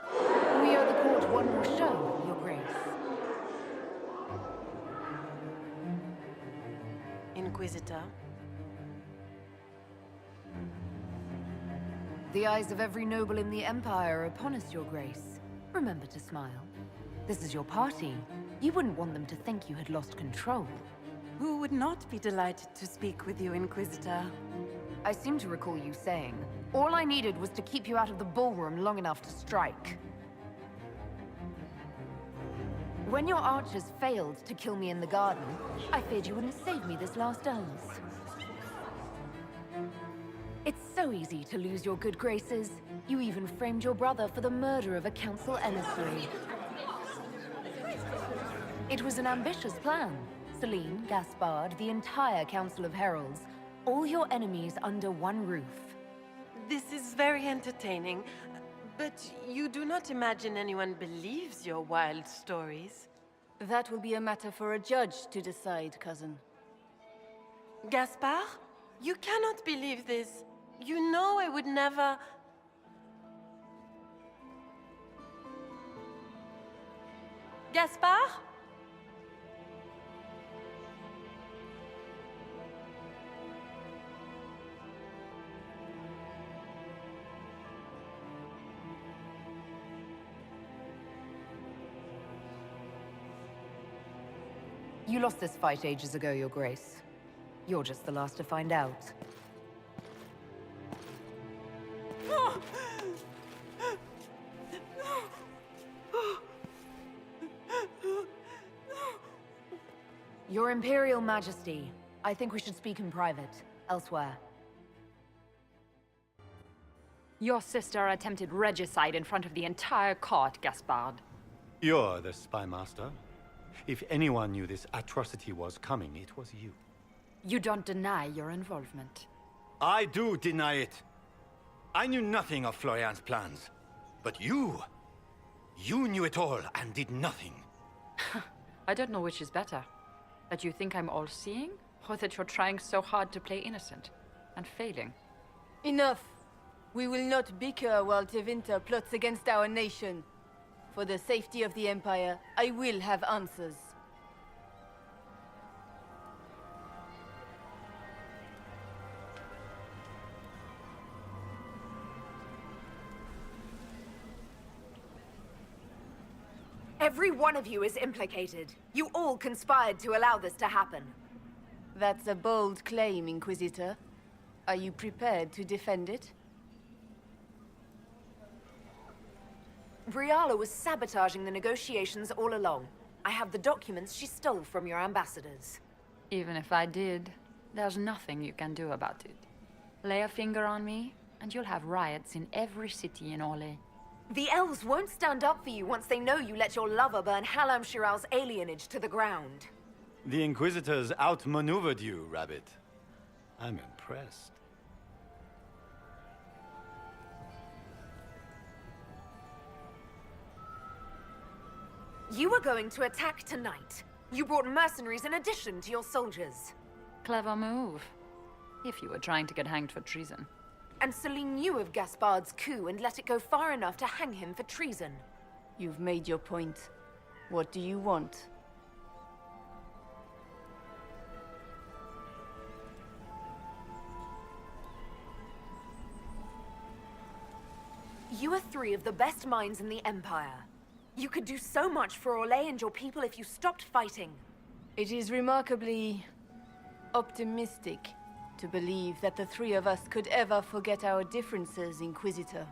Speaker 19: We owe the court one more show, Your Grace.
Speaker 7: Inquisitor.
Speaker 19: The eyes of every noble in the Empire are upon us, Your Grace. Remember to smile. This is your party. You wouldn't want them to think you had lost control.
Speaker 8: Who would not be delighted to speak with you, Inquisitor?
Speaker 19: I seem to recall you saying, all I needed was to keep you out of the ballroom long enough to strike. When your archers failed to kill me in the garden, I feared you wouldn't save me this last dance. It's so easy to lose your good graces. You even framed your brother for the murder of a council emissary. It was an ambitious plan. Celine, Gaspard, the entire Council of Heralds, all your enemies under one roof.
Speaker 7: This is very entertaining, but you do not imagine anyone believes your wild stories?
Speaker 17: That will be a matter for a judge to decide, cousin.
Speaker 7: Gaspard? You cannot believe this. You know I would never... Gaspard?
Speaker 19: You lost this fight ages ago, Your Grace. You're just the last to find out. Your Imperial Majesty, I think we should speak in private, elsewhere.
Speaker 1: Your sister attempted regicide in front of the entire court, Gaspard.
Speaker 14: You're the spy master. If anyone knew this atrocity was coming, it was you.
Speaker 1: You don't deny your involvement.
Speaker 14: I do deny it. I knew nothing of Florian's plans. But you knew it all and did nothing.
Speaker 1: I don't know which is better. That you think I'm all-seeing, or that you're trying so hard to play innocent and failing?
Speaker 17: Enough. We will not bicker while Tevinter plots against our nation. For the safety of the Empire, I will have answers.
Speaker 19: Every one of you is implicated. You all conspired to allow this to happen.
Speaker 17: That's a bold claim, Inquisitor. Are you prepared to defend it?
Speaker 19: Briala was sabotaging the negotiations all along. I have the documents she stole from your ambassadors.
Speaker 1: Even if I did, there's nothing you can do about it. Lay a finger on me, and you'll have riots in every city in Orlais.
Speaker 19: The elves won't stand up for you once they know you let your lover burn Halam Shiral's alienage to the ground.
Speaker 14: The Inquisitors outmaneuvered you, Rabbit. I'm impressed.
Speaker 19: You were going to attack tonight. You brought mercenaries in addition to your soldiers.
Speaker 1: Clever move. If you were trying to get hanged for treason.
Speaker 19: And Celine knew of Gaspard's coup and let it go far enough to hang him for treason.
Speaker 17: You've made your point. What do you want?
Speaker 19: You are three of the best minds in the Empire. You could do so much for Orlais and your people if you stopped fighting.
Speaker 17: It is remarkably optimistic to believe that the three of us could ever forget our differences, Inquisitor.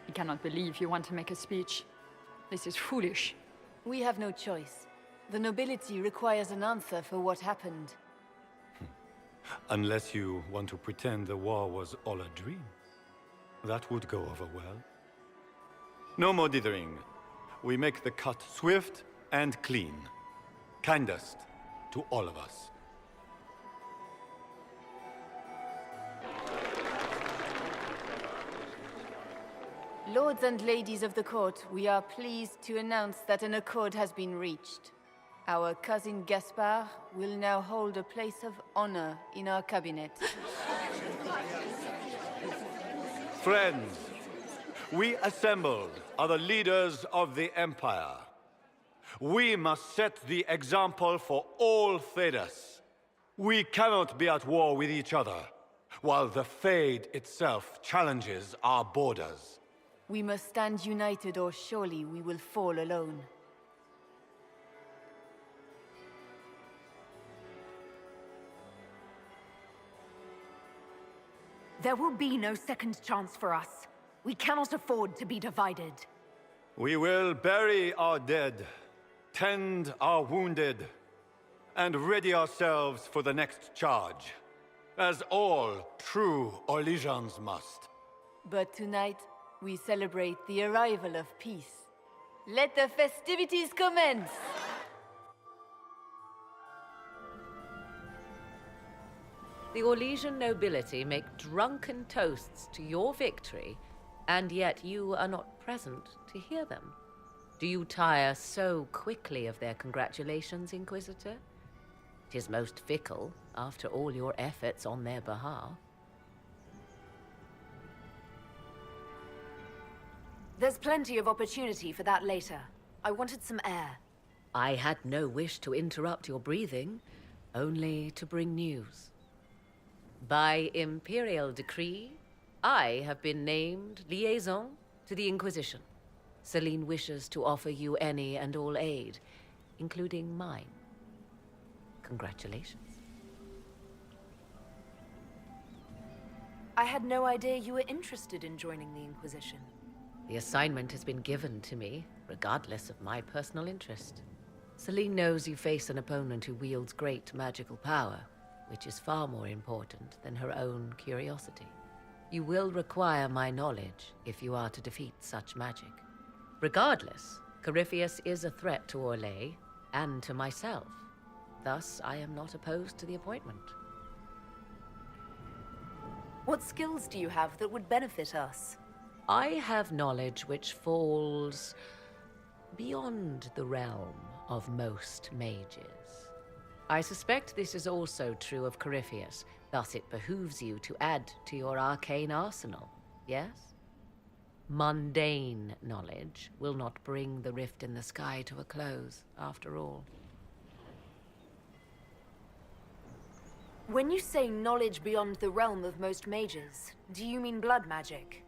Speaker 1: I cannot believe you want to make a speech. This is foolish.
Speaker 17: We have no choice. The nobility requires an answer for what happened.
Speaker 14: Unless you want to pretend the war was all a dream. That would go over well. No more dithering. We make the cut swift and clean. Kindest to all of us.
Speaker 17: Lords and ladies of the court, we are pleased to announce that an accord has been reached. Our cousin Gaspard will now hold a place of honor in our cabinet.
Speaker 14: Friends, we assembled are the leaders of the Empire. We must set the example for all Thedas. We cannot be at war with each other, while the Fade itself challenges our borders.
Speaker 17: We must stand united or surely we will fall alone.
Speaker 19: There will be no second chance for us. We cannot afford to be divided.
Speaker 14: We will bury our dead, tend our wounded, and ready ourselves for the next charge, as all true Orlesians must.
Speaker 17: But tonight, we celebrate the arrival of peace. Let the festivities commence!
Speaker 6: The Orlesian nobility make drunken toasts to your victory, and yet you are not present to hear them. Do you tire so quickly of their congratulations, Inquisitor? 'Tis most fickle, after all your efforts on their behalf.
Speaker 19: There's plenty of opportunity for that later. I wanted some air.
Speaker 6: I had no wish to interrupt your breathing, only to bring news. By imperial decree, I have been named liaison to the Inquisition. Celine wishes to offer you any and all aid, including mine. Congratulations.
Speaker 19: I had no idea you were interested in joining the Inquisition.
Speaker 6: The assignment has been given to me, regardless of my personal interest. Celine knows you face an opponent who wields great magical power, which is far more important than her own curiosity. You will require my knowledge if you are to defeat such magic. Regardless, Corypheus is a threat to Orlais and to myself. Thus, I am not opposed to the appointment.
Speaker 19: What skills do you have that would benefit us?
Speaker 6: I have knowledge which falls beyond the realm of most mages. I suspect this is also true of Corypheus, thus it behooves you to add to your arcane arsenal, yes? Mundane knowledge will not bring the rift in the sky to a close, after all.
Speaker 19: When you say knowledge beyond the realm of most mages, do you mean blood magic?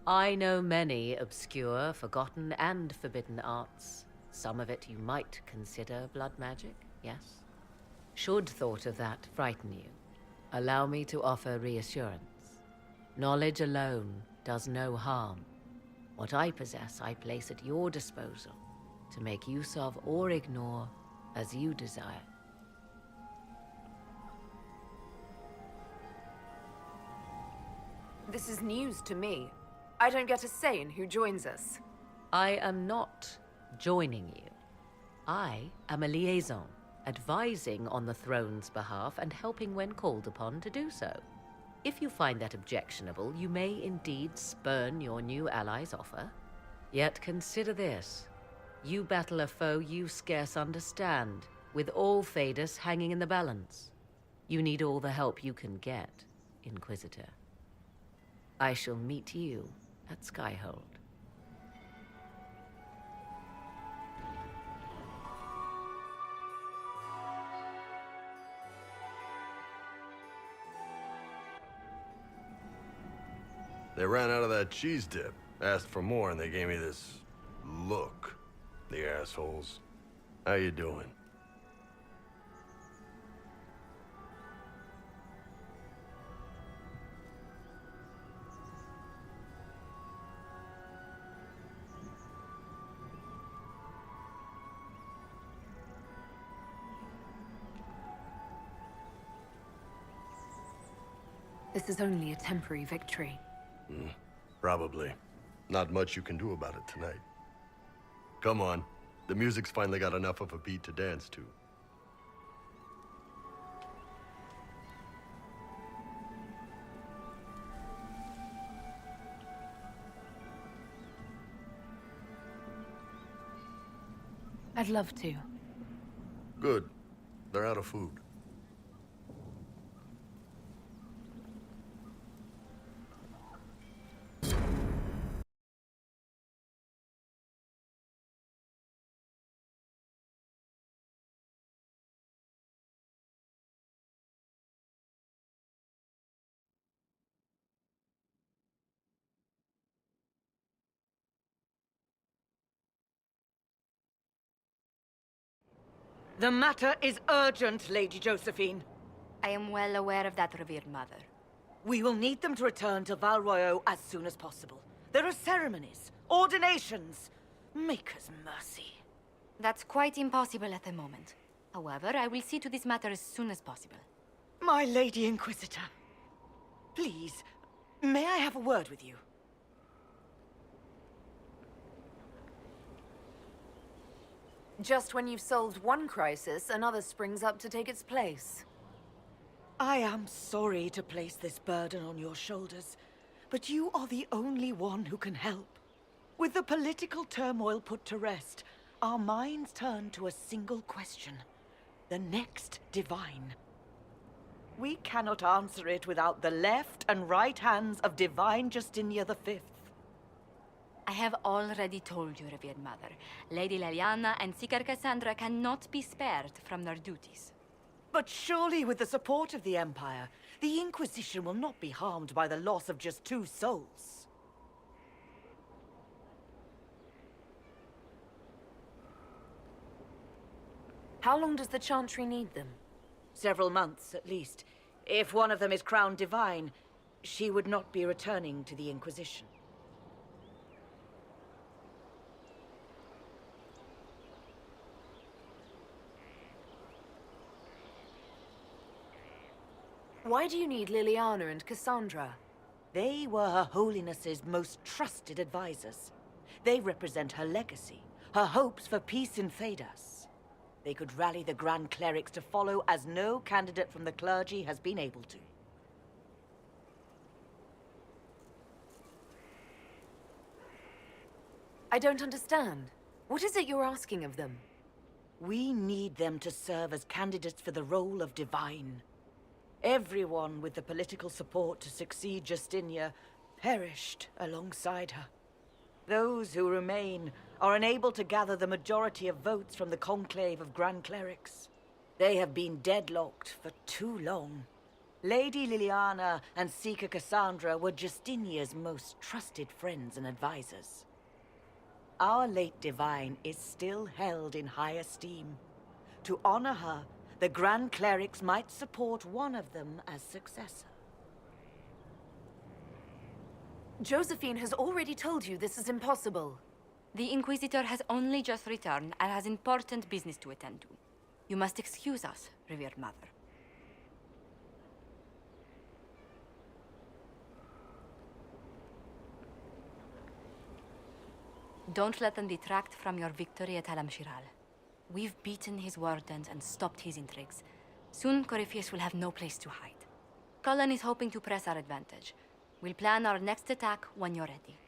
Speaker 6: I know many obscure, forgotten, and forbidden arts. Some of it you might consider blood magic, yes? Should thought of that frighten you, allow me to offer reassurance. Knowledge alone does no harm. What I possess, I place at your disposal to make use of or ignore as you desire.
Speaker 19: This is news to me. I don't get a say in who joins us.
Speaker 6: I am not joining you. I am a liaison, advising on the throne's behalf and helping when called upon to do so. If you find that objectionable, you may indeed spurn your new ally's offer. Yet consider this. You battle a foe you scarce understand, with all Thedas hanging in the balance. You need all the help you can get, Inquisitor. I shall meet you at Skyhold.
Speaker 21: They ran out of that cheese dip, asked for more, and they gave me this look. The assholes. How you doing?
Speaker 19: This is only a temporary victory.
Speaker 21: Probably. Not much you can do about it tonight. Come on. The music's finally got enough of a beat to dance to.
Speaker 19: I'd love to.
Speaker 21: Good. They're out of food.
Speaker 9: The matter is urgent, Lady Josephine.
Speaker 20: I am well aware of that, revered mother.
Speaker 9: We will need them to return to Val Royeaux as soon as possible. There are ceremonies, ordinations. Make us mercy.
Speaker 20: That's quite impossible at the moment. However, I will see to this matter as soon as possible.
Speaker 9: My Lady Inquisitor, please, may I have a word with you?
Speaker 19: Just when you've solved one crisis, another springs up to take its place.
Speaker 9: I am sorry to place this burden on your shoulders, but you are the only one who can help. With the political turmoil put to rest, our minds turn to a single question. The next divine. We cannot answer it without the left and right hands of Divine Justinia V.
Speaker 20: I have already told you, revered mother. Lady Leliana and Seeker Cassandra cannot be spared from their duties.
Speaker 9: But surely with the support of the Empire, the Inquisition will not be harmed by the loss of just 2 souls.
Speaker 19: How long does the Chantry need them?
Speaker 9: Several months, at least. If one of them is crowned divine, she would not be returning to the Inquisition.
Speaker 19: Why do you need Liliana and Cassandra?
Speaker 9: They were Her Holiness's most trusted advisors. They represent her legacy, her hopes for peace in Thedas. They could rally the Grand Clerics to follow as no candidate from the clergy has been able to.
Speaker 19: I don't understand. What is it you're asking of them?
Speaker 9: We need them to serve as candidates for the role of divine. Everyone with the political support to succeed Justinia perished alongside her. Those who remain are unable to gather the majority of votes from the conclave of Grand Clerics. They have been deadlocked for too long. Lady Liliana and Seeker Cassandra were Justinia's most trusted friends and advisors. Our late divine is still held in high esteem. To honor her, the Grand Clerics might support one of them as successor.
Speaker 19: Josephine has already told you this is impossible.
Speaker 20: The Inquisitor has only just returned and has important business to attend to. You must excuse us, revered mother. Don't let them detract from your victory at Alam-Shiral. We've beaten his wardens and stopped his intrigues. Soon, Corypheus will have no place to hide. Cullen is hoping to press our advantage. We'll plan our next attack when you're ready.